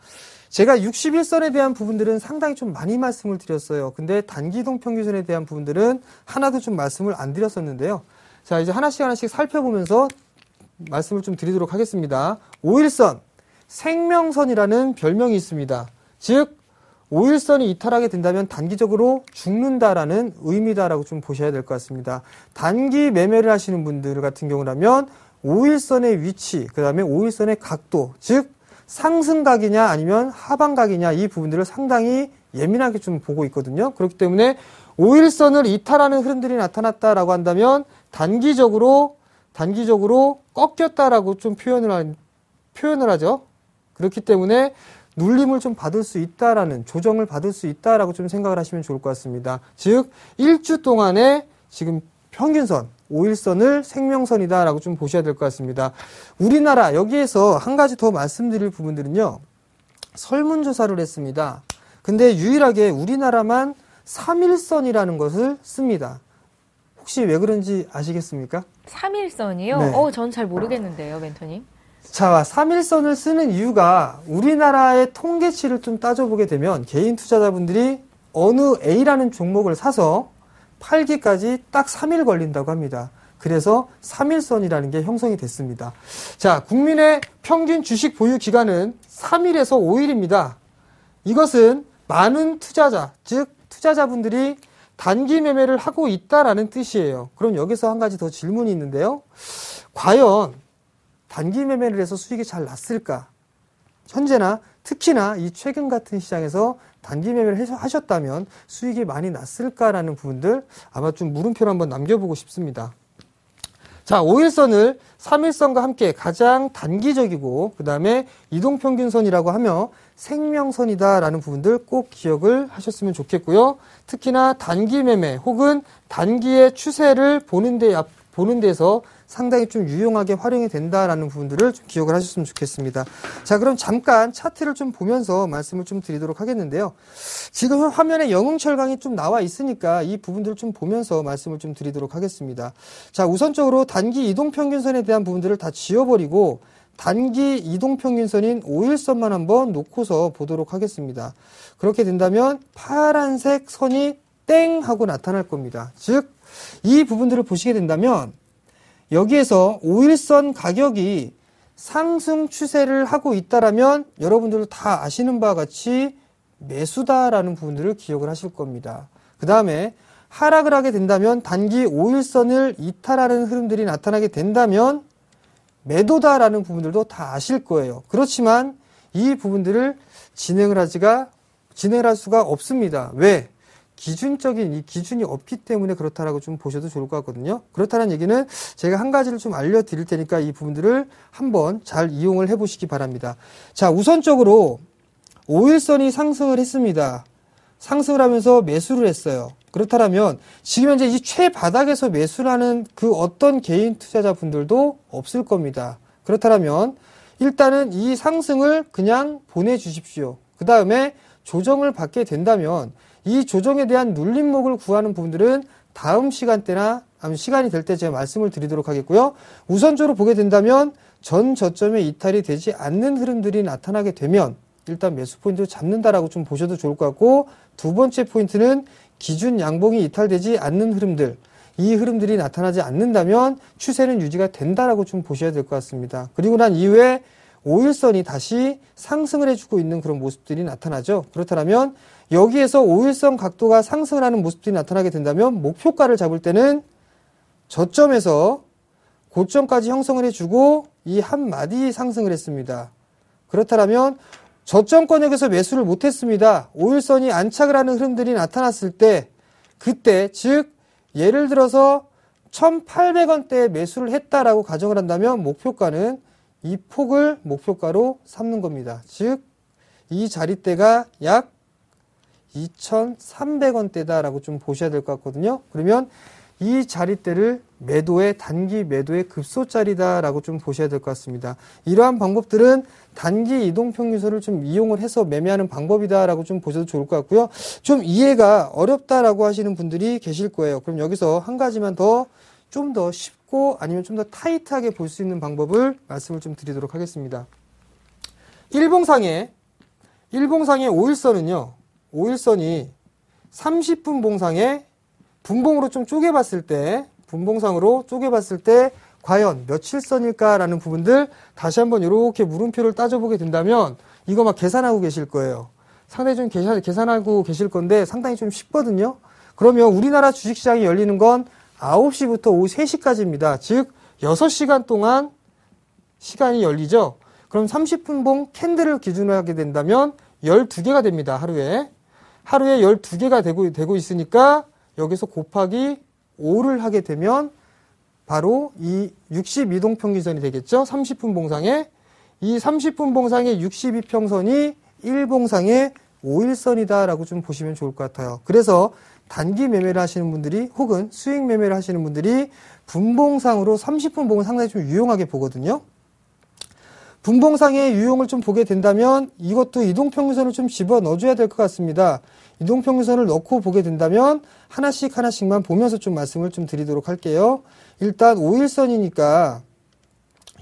제가 61선에 대한 부분들은 상당히 좀 많이 말씀을 드렸어요. 근데 단기 이동평균선에 대한 부분들은 하나도 좀 말씀을 안 드렸었는데요. 자, 이제 하나씩 살펴보면서 말씀을 좀 드리도록 하겠습니다. 5일선, 생명선이라는 별명이 있습니다. 즉 5일선이 이탈하게 된다면 단기적으로 죽는다라는 의미다라고 좀 보셔야 될 것 같습니다. 단기 매매를 하시는 분들 같은 경우라면 5일선의 위치, 그 다음에 5일선의 각도, 즉 상승각이냐 아니면 하방각이냐 이 부분들을 상당히 예민하게 좀 보고 있거든요. 그렇기 때문에 5일선을 이탈하는 흐름들이 나타났다라고 한다면 단기적으로 꺾였다라고 좀 표현을 하죠. 그렇기 때문에 눌림을 좀 받을 수 있다라는, 조정을 받을 수 있다라고 좀 생각을 하시면 좋을 것 같습니다. 즉 1주 동안에 지금 평균선 5일선을 생명선이다라고 좀 보셔야 될 것 같습니다. 우리나라 여기에서 한 가지 더 말씀드릴 부분들은요. 설문조사를 했습니다. 근데 유일하게 우리나라만 3일선이라는 것을 씁니다. 혹시 왜 그런지 아시겠습니까? 3일선이요? 네. 전 잘 모르겠는데요, 멘토님. 자, 3일선을 쓰는 이유가 우리나라의 통계치를 좀 따져보게 되면 개인 투자자분들이 어느 A라는 종목을 사서 팔기까지 딱 3일 걸린다고 합니다. 그래서 3일선이라는 게 형성이 됐습니다. 자, 국민의 평균 주식 보유 기간은 3일에서 5일입니다. 이것은 많은 투자자, 즉 투자자분들이 단기 매매를 하고 있다라는 뜻이에요. 그럼 여기서 한 가지 더 질문이 있는데요. 과연 단기 매매를 해서 수익이 잘 났을까? 현재나 특히나 이 최근 같은 시장에서 단기 매매를 하셨다면 수익이 많이 났을까라는 부분들 아마 좀 물음표를 한번 남겨보고 싶습니다. 자, 5일선을 3일선과 함께 가장 단기적이고 그 다음에 이동평균선이라고 하며 생명선이다라는 부분들 꼭 기억을 하셨으면 좋겠고요. 특히나 단기 매매 혹은 단기의 추세를 보는 데에서 상당히 좀 유용하게 활용이 된다라는 부분들을 좀 기억을 하셨으면 좋겠습니다. 자, 그럼 잠깐 차트를 좀 보면서 말씀을 좀 드리도록 하겠는데요. 지금 화면에 영흥철강이 좀 나와 있으니까 이 부분들을 좀 보면서 말씀을 좀 드리도록 하겠습니다. 자, 우선적으로 단기 이동평균선에 대한 부분들을 다 지워버리고 단기 이동평균선인 5일선만 한번 놓고서 보도록 하겠습니다. 그렇게 된다면 파란색 선이 땡 하고 나타날 겁니다. 즉, 이 부분들을 보시게 된다면 여기에서 5일선 가격이 상승 추세를 하고 있다라면 여러분들도 다 아시는 바와 같이 매수다라는 부분들을 기억을 하실 겁니다. 그 다음에 하락을 하게 된다면 단기 5일선을 이탈하는 흐름들이 나타나게 된다면 매도다라는 부분들도 다 아실 거예요. 그렇지만 이 부분들을 진행을 할 수가 없습니다. 왜? 기준적인 이 기준이 없기 때문에 그렇다라고 좀 보셔도 좋을 것 같거든요. 그렇다는 얘기는 제가 한 가지를 좀 알려드릴 테니까 이 부분들을 한번 잘 이용을 해보시기 바랍니다. 자, 우선적으로 5일선이 상승을 했습니다. 상승을 하면서 매수를 했어요. 그렇다면 지금 현재 이 최바닥에서 매수를 하는 그 어떤 개인 투자자분들도 없을 겁니다. 그렇다면 일단은 이 상승을 그냥 보내주십시오. 그 다음에 조정을 받게 된다면 이 조정에 대한 눌림목을 구하는 부분들은 다음 시간대나 아니면 시간이 될 때 제가 말씀을 드리도록 하겠고요. 우선적으로 보게 된다면 전 저점에 이탈이 되지 않는 흐름들이 나타나게 되면 일단 매수 포인트를 잡는다라고 좀 보셔도 좋을 것 같고, 두 번째 포인트는 기준 양봉이 이탈되지 않는 흐름들, 이 흐름들이 나타나지 않는다면 추세는 유지가 된다라고 좀 보셔야 될 것 같습니다. 그리고 난 이후에 5일선이 다시 상승을 해주고 있는 그런 모습들이 나타나죠. 그렇다면 여기에서 5일선 각도가 상승을 하는 모습들이 나타나게 된다면 목표가를 잡을 때는 저점에서 고점까지 형성을 해주고 이 한 마디 상승을 했습니다. 그렇다면 저점권역에서 매수를 못했습니다. 5일선이 안착을 하는 흐름들이 나타났을 때 그때 즉 예를 들어서 1,800원대에 매수를 했다라고 가정을 한다면 목표가는 이 폭을 목표가로 삼는 겁니다. 즉 이 자리대가 약 2,300원대다라고 좀 보셔야 될 것 같거든요. 그러면 이 자리대를 단기 매도의 급소자리다라고 좀 보셔야 될 것 같습니다. 이러한 방법들은 단기 이동평균선을 좀 이용을 해서 매매하는 방법이다라고 좀 보셔도 좋을 것 같고요. 좀 이해가 어렵다라고 하시는 분들이 계실 거예요. 그럼 여기서 한 가지만 좀 더 쉽고 아니면 좀 더 타이트하게 볼 수 있는 방법을 말씀을 좀 드리도록 하겠습니다. 일봉상의 5일선은요. 5일선이 30분 봉상에 분봉으로 좀 분봉상으로 쪼개봤을 때 과연 며칠선일까라는 부분들 다시 한번 이렇게 물음표를 따져보게 된다면 이거 막 계산하고 계실 거예요. 상당히 좀 계산하고 계실 건데 상당히 좀 쉽거든요. 그러면 우리나라 주식시장이 열리는 건 9시부터 오후 3시까지입니다. 즉 6시간 동안 시간이 열리죠. 그럼 30분봉 캔들을 기준으로 하게 된다면 12개가 됩니다. 하루에 12개가 되고 있으니까 여기서 곱하기 5를 하게 되면 바로 이 62동 평균선이 되겠죠. 30분 봉상에 이 30분 봉상의 62평선이 1봉상의 5일선이다라고 좀 보시면 좋을 것 같아요. 그래서 단기 매매를 하시는 분들이 혹은 수익 매매를 하시는 분들이 분봉상으로 30분 봉을 상당히 좀 유용하게 보거든요. 분봉상의 유용을 좀 보게 된다면 이것도 이동평균선을 좀 집어넣어줘야 될 것 같습니다. 이동평균선을 넣고 보게 된다면 하나씩만 보면서 좀 말씀을 좀 드리도록 할게요. 일단 5일선이니까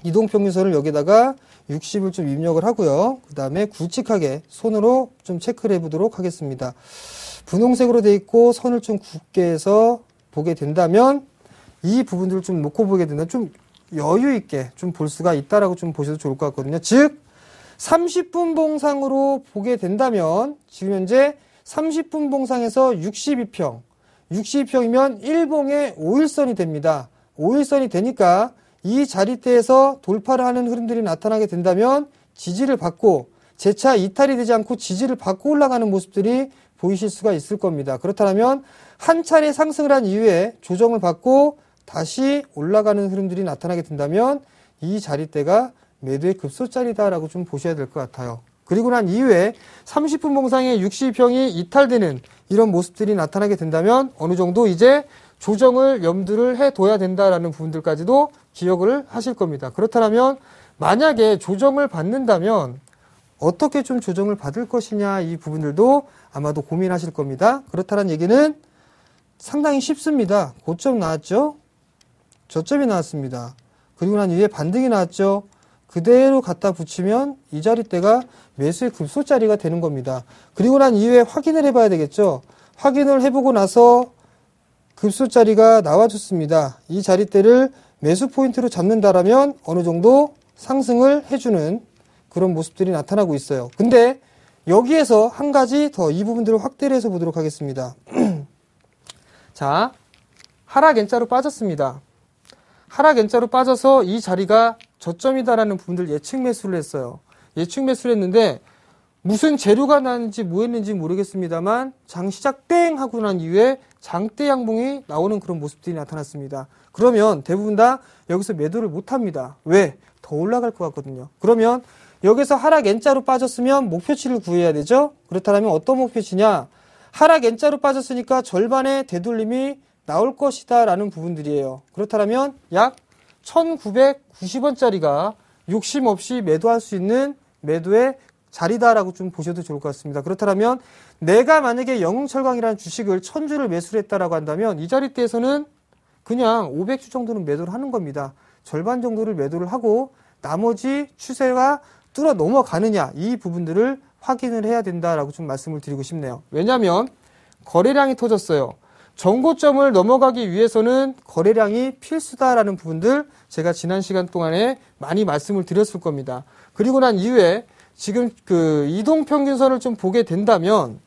이동평균선을 여기다가 60을 좀 입력을 하고요. 그 다음에 굵직하게 손으로 좀 체크를 해보도록 하겠습니다. 분홍색으로 되어 있고 선을 좀 굵게 해서 보게 된다면 이 부분들을 좀 놓고 보게 된다면 좀 여유 있게 좀 볼 수가 있다라고 좀 보셔도 좋을 것 같거든요. 즉 30분 봉상으로 보게 된다면 지금 현재 30분 봉상에서 62평이면 1봉에 5일선이 됩니다. 5일선이 되니까 이 자리대에서 돌파를 하는 흐름들이 나타나게 된다면 지지를 받고 재차 이탈이 되지 않고 지지를 받고 올라가는 모습들이 보이실 수가 있을 겁니다. 그렇다면 한 차례 상승을 한 이후에 조정을 받고 다시 올라가는 흐름들이 나타나게 된다면 이 자리대가 매도의 급소자리다라고 좀 보셔야 될 것 같아요. 그리고 난 이후에 30분 봉상의 62평이 이탈되는 이런 모습들이 나타나게 된다면 어느 정도 이제 조정을 염두를 해둬야 된다라는 부분들까지도 기억을 하실 겁니다. 그렇다면 만약에 조정을 받는다면 어떻게 좀 조정을 받을 것이냐 이 부분들도 아마도 고민하실 겁니다. 그렇다는 얘기는 상당히 쉽습니다. 고점 나왔죠? 저점이 나왔습니다. 그리고 난 이후에 반등이 나왔죠? 그대로 갖다 붙이면 이 자리대가 매수의 급소자리가 되는 겁니다. 그리고 난 이후에 확인을 해봐야 되겠죠? 확인을 해보고 나서 급소자리가 나와줬습니다. 이 자리대를 매수 포인트로 잡는다라면 어느 정도 상승을 해주는 그런 모습들이 나타나고 있어요. 근데 여기에서 한 가지 더 이 부분들을 확대를 해서 보도록 하겠습니다. 자, 하락 N자로 빠졌습니다. 하락 N자로 빠져서 이 자리가 저점이다라는 부분들 예측 매수를 했어요. 예측 매수를 했는데 무슨 재료가 나는지 뭐 했는지 모르겠습니다만 장 시작 땡 하고 난 이후에 장대 양봉이 나오는 그런 모습들이 나타났습니다. 그러면 대부분 다 여기서 매도를 못합니다. 왜? 더 올라갈 것 같거든요. 그러면 여기서 하락 N자로 빠졌으면 목표치를 구해야 되죠. 그렇다면 어떤 목표치냐? 하락 N자로 빠졌으니까 절반의 되돌림이 나올 것이다 라는 부분들이에요. 그렇다면 약 1990원짜리가 욕심 없이 매도할 수 있는 매도의 자리다라고 좀 보셔도 좋을 것 같습니다. 그렇다면 내가 만약에 영흥철강이라는 주식을 1000주를 매수를 했다라고 한다면 이 자리대에서는 그냥 500주 정도는 매도를 하는 겁니다. 절반 정도를 매도를 하고 나머지 추세가 뚫어 넘어가느냐 이 부분들을 확인을 해야 된다라고 좀 말씀을 드리고 싶네요. 왜냐하면 거래량이 터졌어요. 정고점을 넘어가기 위해서는 거래량이 필수다라는 부분들 제가 지난 시간 동안에 많이 말씀을 드렸을 겁니다. 그리고 난 이후에 지금 그 이동평균선을 좀 보게 된다면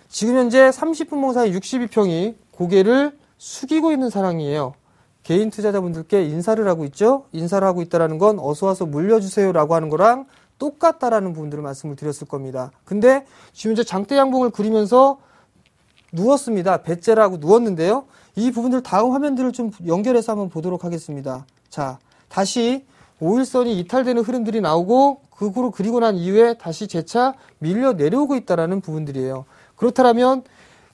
지금 현재 30분 봉사의 62평이 고개를 숙이고 있는 상황이에요. 개인 투자자분들께 인사를 하고 있죠. 인사를 하고 있다는 건 어서 와서 물려주세요라고 하는 거랑 똑같다라는 부분들을 말씀을 드렸을 겁니다. 근데 지금 이제 장대 양봉을 그리면서 누웠습니다. 배째라고 누웠는데요. 이 부분들 다음 화면들을 좀 연결해서 한번 보도록 하겠습니다. 자, 다시 5일선이 이탈되는 흐름들이 나오고 그리고 난 이후에 다시 재차 밀려 내려오고 있다라는 부분들이에요. 그렇다면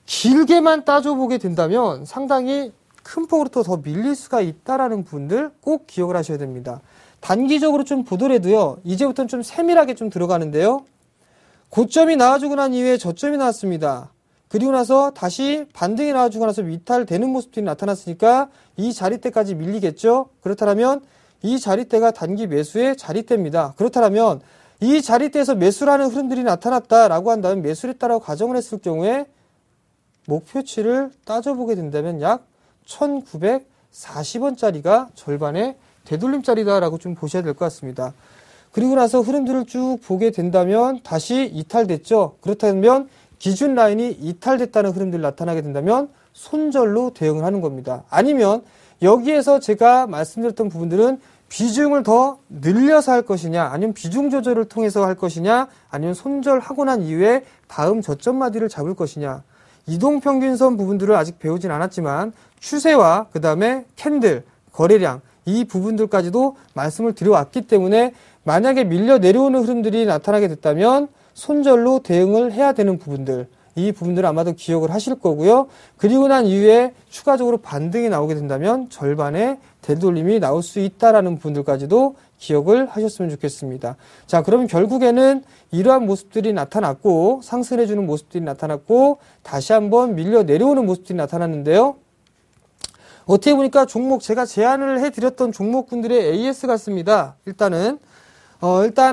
길게만 따져보게 된다면 상당히 큰 폭으로 더 밀릴 수가 있다라는 부분들 꼭 기억을 하셔야 됩니다. 단기적으로 좀 보더라도요. 이제부터는 좀 세밀하게 좀 들어가는데요. 고점이 나와주고 난 이후에 저점이 나왔습니다. 그리고 나서 다시 반등이 나와주고 나서 위탈되는 모습들이 나타났으니까 이 자리대까지 밀리겠죠. 그렇다면 이 자리대가 단기 매수의 자리대입니다. 그렇다면 이 자리대에서 매수라는 흐름들이 나타났다라고 한다면 매수를 했다라고 가정을 했을 경우에 목표치를 따져보게 된다면 약 1940원짜리가 절반의 되돌림짜리다라고 좀 보셔야 될 것 같습니다. 그리고 나서 흐름들을 쭉 보게 된다면 다시 이탈됐죠. 그렇다면 기준 라인이 이탈됐다는 흐름들이 나타나게 된다면 손절로 대응을 하는 겁니다. 아니면 여기에서 제가 말씀드렸던 부분들은 비중을 더 늘려서 할 것이냐, 아니면 비중 조절을 통해서 할 것이냐, 아니면 손절하고 난 이후에 다음 저점 마디를 잡을 것이냐. 이동평균선 부분들을 아직 배우진 않았지만 추세와 그 다음에 캔들, 거래량 이 부분들까지도 말씀을 드려왔기 때문에 만약에 밀려 내려오는 흐름들이 나타나게 됐다면 손절로 대응을 해야 되는 부분들, 이 부분들을 아마도 기억을 하실 거고요. 그리고 난 이후에 추가적으로 반등이 나오게 된다면 절반의 되돌림이 나올 수 있다라는 부분들까지도 기억을 하셨으면 좋겠습니다. 자, 그러면 결국에는 이러한 모습들이 나타났고 상승해주는 모습들이 나타났고 다시 한번 밀려 내려오는 모습들이 나타났는데요. 어떻게 보니까 종목 제가 제안을 해드렸던 종목군들의 AS 같습니다. 일단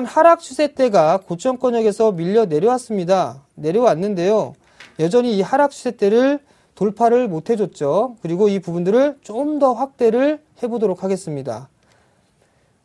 하락 추세대가 고점권역에서 밀려 내려왔습니다. 내려왔는데요. 여전히 이 하락 추세대를 돌파를 못 해줬죠. 그리고 이 부분들을 좀 더 확대를 해보도록 하겠습니다.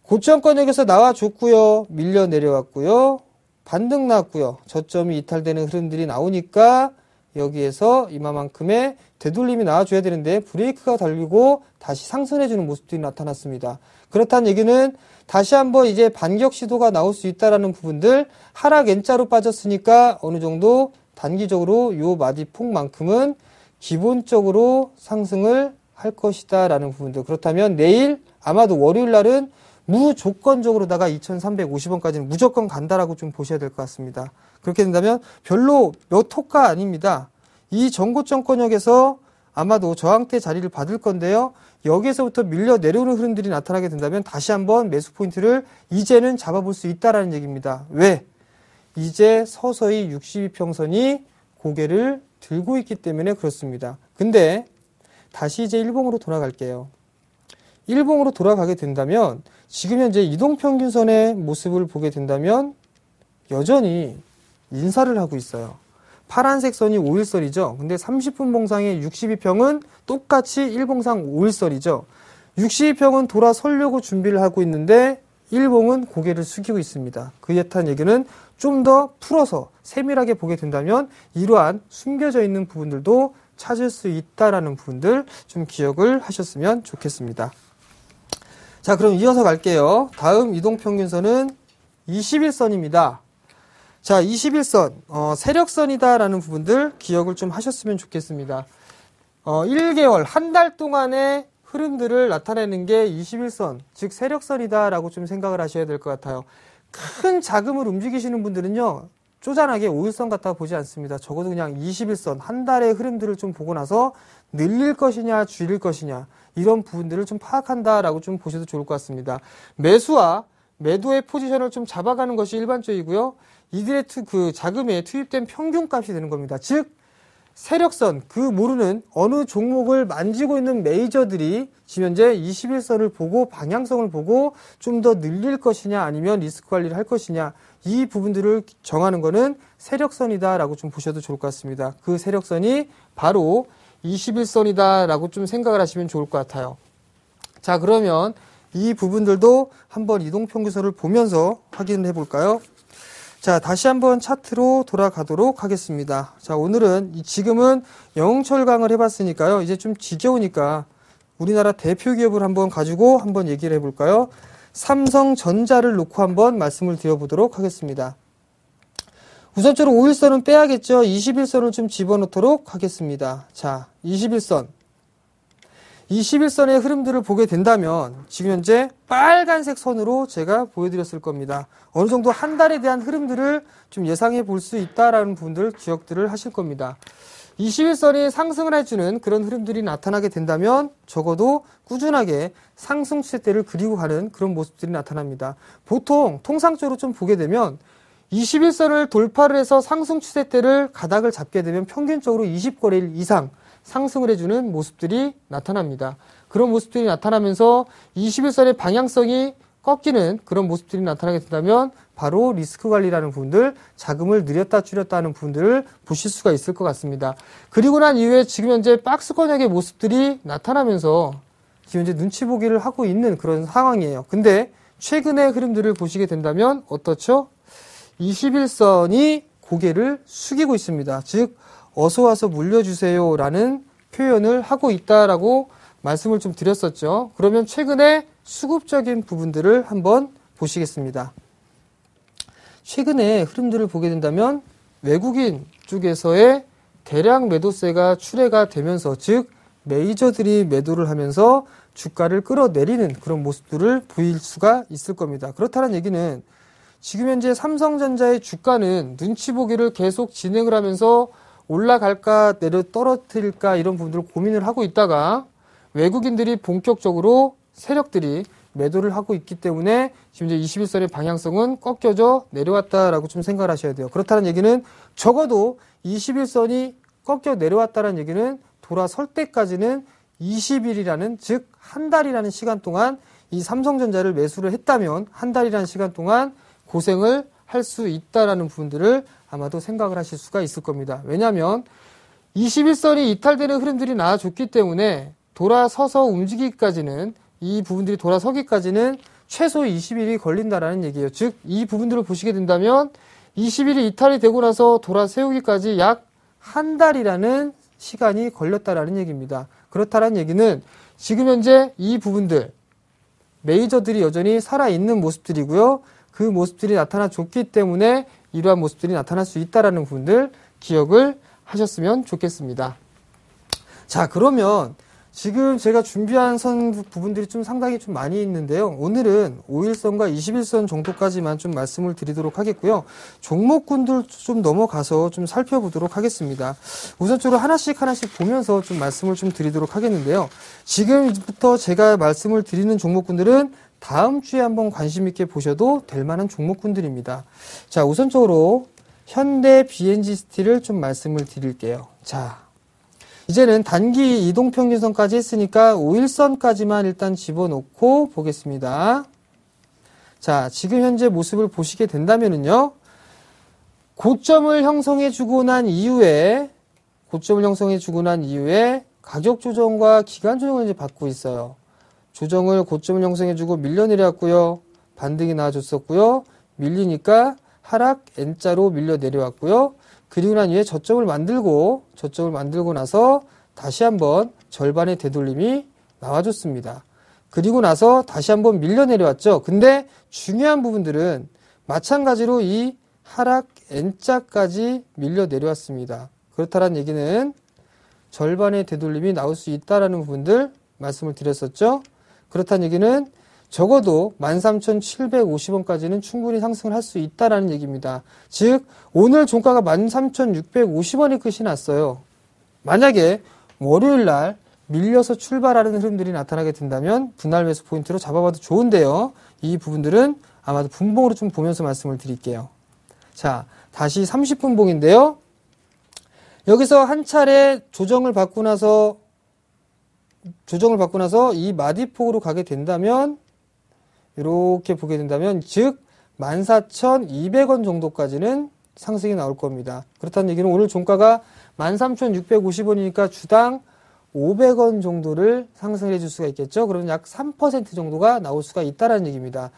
고점권역에서 나와줬고요. 밀려 내려왔고요. 반등 나왔고요. 저점이 이탈되는 흐름들이 나오니까 여기에서 이만큼의 되돌림이 나와줘야 되는데 브레이크가 달리고 다시 상승해주는 모습들이 나타났습니다. 그렇다는 얘기는 다시 한번 이제 반격 시도가 나올 수 있다라는 부분들, 하락 N자로 빠졌으니까 어느 정도 단기적으로 요 마디폭만큼은 기본적으로 상승을 할 것이다 라는 부분들. 그렇다면 내일 아마도 월요일 날은 무조건적으로다가 2350원까지는 무조건 간다라고 좀 보셔야 될 것 같습니다. 그렇게 된다면 별로 몇 호가 아닙니다. 이 전고점권역에서 아마도 저항대 자리를 받을 건데요. 여기에서부터 밀려 내려오는 흐름들이 나타나게 된다면 다시 한번 매수 포인트를 이제는 잡아볼 수 있다라는 얘기입니다. 왜? 이제 서서히 62평선이 고개를 들고 있기 때문에 그렇습니다. 근데 다시 이제 일봉으로 돌아갈게요. 일봉으로 돌아가게 된다면 지금 현재 이동평균선의 모습을 보게 된다면 여전히 인사를 하고 있어요. 파란색 선이 5일선이죠. 근데 30분 봉상의 62평은 똑같이 일봉상 5일선이죠. 62평은 돌아서려고 준비를 하고 있는데 일봉은 고개를 숙이고 있습니다. 그에 따른 얘기는 좀 더 풀어서 세밀하게 보게 된다면 이러한 숨겨져 있는 부분들도 찾을 수 있다라는 부분들 좀 기억을 하셨으면 좋겠습니다. 자, 그럼 이어서 갈게요. 다음 이동평균선은 21선입니다. 자, 21선, 세력선이다라는 부분들 기억을 좀 하셨으면 좋겠습니다. 1개월, 한 달 동안의 흐름들을 나타내는 게 21선, 즉 세력선이다라고 좀 생각을 하셔야 될 것 같아요. 큰 자금을 움직이시는 분들은요, 쪼잔하게 5일선 갖다 보지 않습니다. 적어도 그냥 21선, 한 달의 흐름들을 좀 보고 나서 늘릴 것이냐, 줄일 것이냐, 이런 부분들을 좀 파악한다라고 좀 보셔도 좋을 것 같습니다. 매수와 매도의 포지션을 좀 잡아가는 것이 일반적이고요. 이들의 자금에 투입된 평균값이 되는 겁니다. 즉, 세력선, 그 모르는 어느 종목을 만지고 있는 메이저들이 지금 현재 21선을 보고 방향성을 보고 좀 더 늘릴 것이냐 아니면 리스크 관리를 할 것이냐 이 부분들을 정하는 것은 세력선이다라고 좀 보셔도 좋을 것 같습니다. 그 세력선이 바로 21선이다라고 좀 생각을 하시면 좋을 것 같아요. 자, 그러면 이 부분들도 한번 이동평균선을 보면서 확인해 볼까요? 자, 다시 한번 차트로 돌아가도록 하겠습니다. 자, 오늘은 지금은 영철강을 해봤으니까요. 이제 좀 지겨우니까 우리나라 대표 기업을 한번 가지고 한번 얘기를 해볼까요? 삼성전자를 놓고 한번 말씀을 드려보도록 하겠습니다. 우선적으로 5일선은 빼야겠죠. 21선을 좀 집어넣도록 하겠습니다. 자, 21선. 21선의 흐름들을 보게 된다면 지금 현재 빨간색 선으로 제가 보여드렸을 겁니다. 어느 정도 한 달에 대한 흐름들을 좀 예상해 볼 수 있다라는 부분들 기억들을 하실 겁니다. 21선이 상승을 해주는 그런 흐름들이 나타나게 된다면 적어도 꾸준하게 상승 추세대를 그리고 가는 그런 모습들이 나타납니다. 보통 통상적으로 좀 보게 되면 21선을 돌파를 해서 상승 추세대를 가닥을 잡게 되면 평균적으로 20거래일 이상 상승을 해주는 모습들이 나타납니다. 그런 모습들이 나타나면서 21선의 방향성이 꺾이는 그런 모습들이 나타나게 된다면 바로 리스크 관리라는 부분들, 자금을 늘렸다 줄였다 하는 부분들을 보실 수가 있을 것 같습니다. 그리고 난 이후에 지금 현재 박스 권역의 모습들이 나타나면서 지금 현재 눈치 보기를 하고 있는 그런 상황이에요. 근데 최근의 흐름들을 보시게 된다면 어떻죠? 21선이 고개를 숙이고 있습니다. 즉 어서 와서 물려주세요 라는 표현을 하고 있다라고 말씀을 좀 드렸었죠. 그러면 최근에 수급적인 부분들을 한번 보시겠습니다. 최근에 흐름들을 보게 된다면 외국인 쪽에서의 대량 매도세가 출회가 되면서 즉 메이저들이 매도를 하면서 주가를 끌어내리는 그런 모습들을 보일 수가 있을 겁니다. 그렇다는 얘기는 지금 현재 삼성전자의 주가는 눈치 보기를 계속 진행을 하면서 올라갈까 내려 떨어뜨릴까 이런 부분들을 고민을 하고 있다가 외국인들이 본격적으로 세력들이 매도를 하고 있기 때문에 지금 이제 21선의 방향성은 꺾여져 내려왔다라고 좀 생각을 하셔야 돼요. 그렇다는 얘기는 적어도 21선이 꺾여 내려왔다는 얘기는 돌아설 때까지는 20일이라는 즉 한 달이라는 시간 동안 이 삼성전자를 매수를 했다면 한 달이라는 시간 동안 고생을 할 수 있다라는 부분들을 아마도 생각을 하실 수가 있을 겁니다. 왜냐하면 21선이 이탈되는 흐름들이 나와줬기 때문에 돌아서서 움직이기까지는 이 부분들이 돌아서기까지는 최소 20일이 걸린다라는 얘기예요. 즉 이 부분들을 보시게 된다면 20일이 이탈이 되고 나서 돌아세우기까지 약 한 달이라는 시간이 걸렸다라는 얘기입니다. 그렇다는 얘기는 지금 현재 이 부분들 메이저들이 여전히 살아있는 모습들이고요. 그 모습들이 나타나줬기 때문에 이러한 모습들이 나타날 수 있다는 부분들 기억을 하셨으면 좋겠습니다. 자, 그러면 지금 제가 준비한 선 부분들이 좀 상당히 좀 많이 있는데요. 오늘은 5일선과 21선 정도까지만 좀 말씀을 드리도록 하겠고요. 종목군들 좀 넘어가서 좀 살펴보도록 하겠습니다. 우선적으로 하나씩 보면서 좀 말씀을 좀 드리도록 하겠는데요. 지금부터 제가 말씀을 드리는 종목군들은 다음 주에 한번 관심 있게 보셔도 될 만한 종목군들입니다. 자, 우선적으로 현대 BNG 스틸을 좀 말씀을 드릴게요. 자, 이제는 단기 이동평균선까지 했으니까 5일선까지만 일단 집어넣고 보겠습니다. 자, 지금 현재 모습을 보시게 된다면은요, 고점을 형성해주고 난 이후에 가격 조정과 기간 조정을 이제 받고 있어요. 조정을 고점을 형성해주고 밀려 내려왔고요. 반등이 나와줬었고요. 밀리니까 하락 N자로 밀려 내려왔고요. 그리고 난 이후에 저점을 만들고 나서 다시 한번 절반의 되돌림이 나와줬습니다. 그리고 나서 다시 한번 밀려 내려왔죠. 근데 중요한 부분들은 마찬가지로 이 하락 N자까지 밀려 내려왔습니다. 그렇다는 얘기는 절반의 되돌림이 나올 수 있다는 부분들 말씀을 드렸었죠. 그렇다는 얘기는 적어도 13,750원까지는 충분히 상승을 할 수 있다는 얘기입니다. 즉 오늘 종가가 13,650원이 끝이 났어요. 만약에 월요일날 밀려서 출발하는 흐름들이 나타나게 된다면 분할 매수 포인트로 잡아봐도 좋은데요. 이 부분들은 아마도 분봉으로 좀 보면서 말씀을 드릴게요. 자, 다시 30분 봉인데요. 여기서 한 차례 조정을 받고 나서 이 마디폭으로 가게 된다면 이렇게 보게 된다면 즉 14,200원 정도까지는 상승이 나올 겁니다. 그렇다는 얘기는 오늘 종가가 13,650원이니까 주당 500원 정도를 상승해 줄 수가 있겠죠. 그러면 약 3% 정도가 나올 수가 있다는 얘기입니다.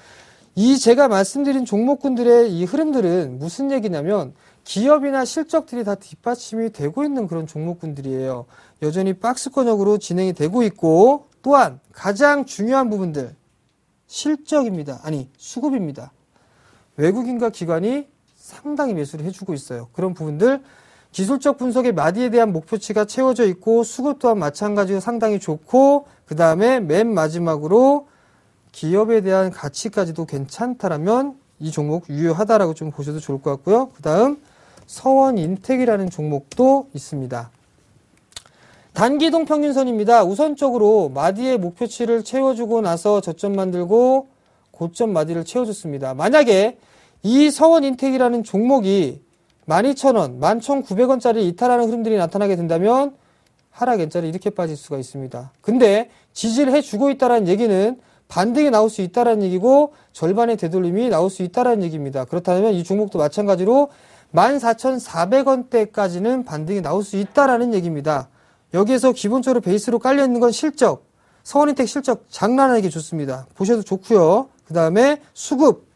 이 제가 말씀드린 종목군들의 이 흐름들은 무슨 얘기냐면 기업이나 실적들이 다 뒷받침이 되고 있는 그런 종목군들이에요. 여전히 박스권역으로 진행이 되고 있고 또한 가장 중요한 부분들 실적입니다. 아니 수급입니다. 외국인과 기관이 상당히 매수를 해주고 있어요. 그런 부분들 기술적 분석에 마디에 대한 목표치가 채워져 있고 수급 또한 마찬가지로 상당히 좋고 그 다음에 맨 마지막으로 기업에 대한 가치까지도 괜찮다라면 이 종목 유효하다라고 좀 보셔도 좋을 것 같고요. 그 다음 서원인텍이라는 종목도 있습니다. 단기이동 평균선입니다. 우선적으로 마디의 목표치를 채워주고 나서 저점 만들고 고점 마디를 채워줬습니다. 만약에 이 서원인텍이라는 종목이 12,000원, 11,900원짜리 이탈하는 흐름들이 나타나게 된다면 하락 N자리 이렇게 빠질 수가 있습니다. 근데 지지를 해주고 있다는 얘기는 반등이 나올 수 있다는 얘기고 절반의 되돌림이 나올 수 있다는 얘기입니다. 그렇다면 이 종목도 마찬가지로 14,400원대까지는 반등이 나올 수 있다는 얘기입니다. 여기에서 기본적으로 베이스로 깔려있는 건 실적, 서원인텍 실적 장난 아니게 좋습니다. 보셔도 좋고요. 그 다음에 수급,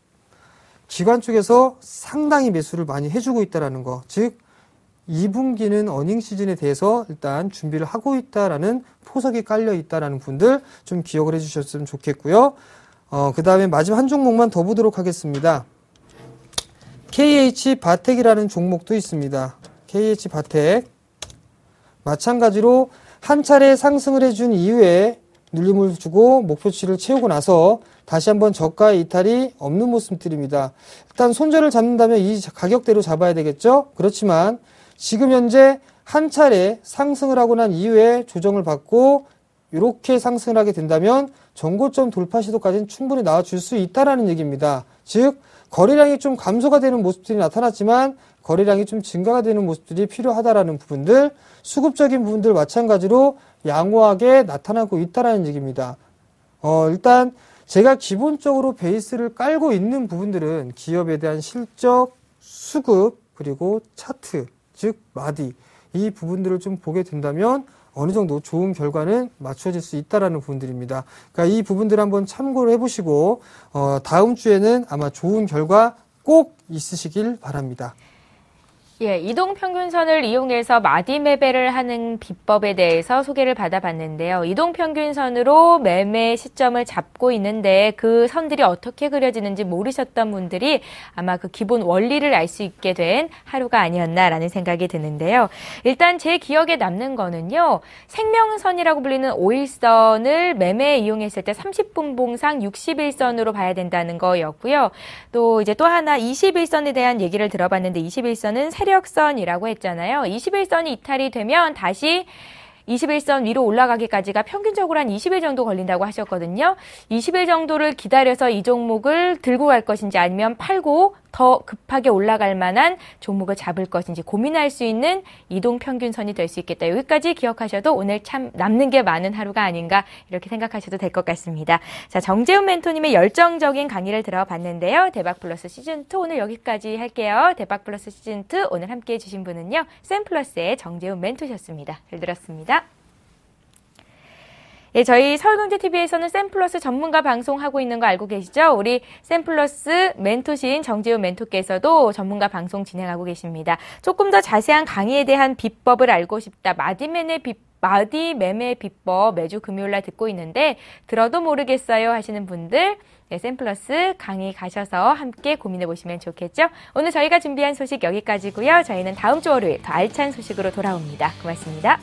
기관 쪽에서 상당히 매수를 많이 해주고 있다는 거. 즉 2분기는 어닝 시즌에 대해서 일단 준비를 하고 있다라는 포석이 깔려 있다라는 분들 좀 기억을 해주셨으면 좋겠고요. 그 다음에 마지막 한 종목만 더 보도록 하겠습니다. KH바텍이라는 종목도 있습니다. KH바텍. 마찬가지로 한 차례 상승을 해준 이후에 눌림을 주고 목표치를 채우고 나서 다시 한번 저가 이탈이 없는 모습들입니다. 일단 손절을 잡는다면 이 가격대로 잡아야 되겠죠? 그렇지만 지금 현재 한 차례 상승을 하고 난 이후에 조정을 받고 이렇게 상승을 하게 된다면 전고점 돌파 시도까지는 충분히 나와줄 수 있다는 얘기입니다. 즉 거래량이 좀 감소가 되는 모습들이 나타났지만 거래량이 좀 증가가 되는 모습들이 필요하다라는 부분들, 수급적인 부분들 마찬가지로 양호하게 나타나고 있다는 얘기입니다. 일단 제가 기본적으로 베이스를 깔고 있는 부분들은 기업에 대한 실적, 수급, 그리고 차트, 즉 마디 이 부분들을 좀 보게 된다면 어느 정도 좋은 결과는 맞춰질 수 있다라는 부분들입니다. 그러니까 이 부분들 한번 참고를 해보시고 다음 주에는 아마 좋은 결과 꼭 있으시길 바랍니다. 예, 이동평균선을 이용해서 마디 매매를 하는 비법에 대해서 소개를 받아봤는데요. 이동평균선으로 매매 시점을 잡고 있는데 그 선들이 어떻게 그려지는지 모르셨던 분들이 아마 그 기본 원리를 알 수 있게 된 하루가 아니었나라는 생각이 드는데요. 일단 제 기억에 남는 거는요. 생명선이라고 불리는 5일선을 매매에 이용했을 때 30분 봉상 60일선으로 봐야 된다는 거였고요. 또 이제 또 하나 21선에 대한 얘기를 들어봤는데 21선은 세력선이라고 했잖아요. 21선이 이탈이 되면 다시 21선 위로 올라가기까지가 평균적으로 한 20일 정도 걸린다고 하셨거든요. 20일 정도를 기다려서 이 종목을 들고 갈 것인지 아니면 팔고 더 급하게 올라갈 만한 종목을 잡을 것인지 고민할 수 있는 이동평균선이 될 수 있겠다. 여기까지 기억하셔도 오늘 참 남는 게 많은 하루가 아닌가 이렇게 생각하셔도 될 것 같습니다. 자, 정재훈 멘토님의 열정적인 강의를 들어봤는데요. 대박플러스 시즌2 오늘 여기까지 할게요. 대박플러스 시즌2 오늘 함께해 주신 분은요. 샘플러스의 정재훈 멘토셨습니다. 잘 들었습니다. 예, 저희 서울경제TV에서는 샘플러스 전문가 방송하고 있는 거 알고 계시죠? 우리 샘플러스 멘토신 정재훈 멘토께서도 전문가 방송 진행하고 계십니다. 조금 더 자세한 강의에 대한 비법을 알고 싶다. 마디 매매 비법 매주 금요일날 듣고 있는데 들어도 모르겠어요 하시는 분들 네, 샘플러스 강의 가셔서 함께 고민해 보시면 좋겠죠? 오늘 저희가 준비한 소식 여기까지고요. 저희는 다음 주 월요일 더 알찬 소식으로 돌아옵니다. 고맙습니다.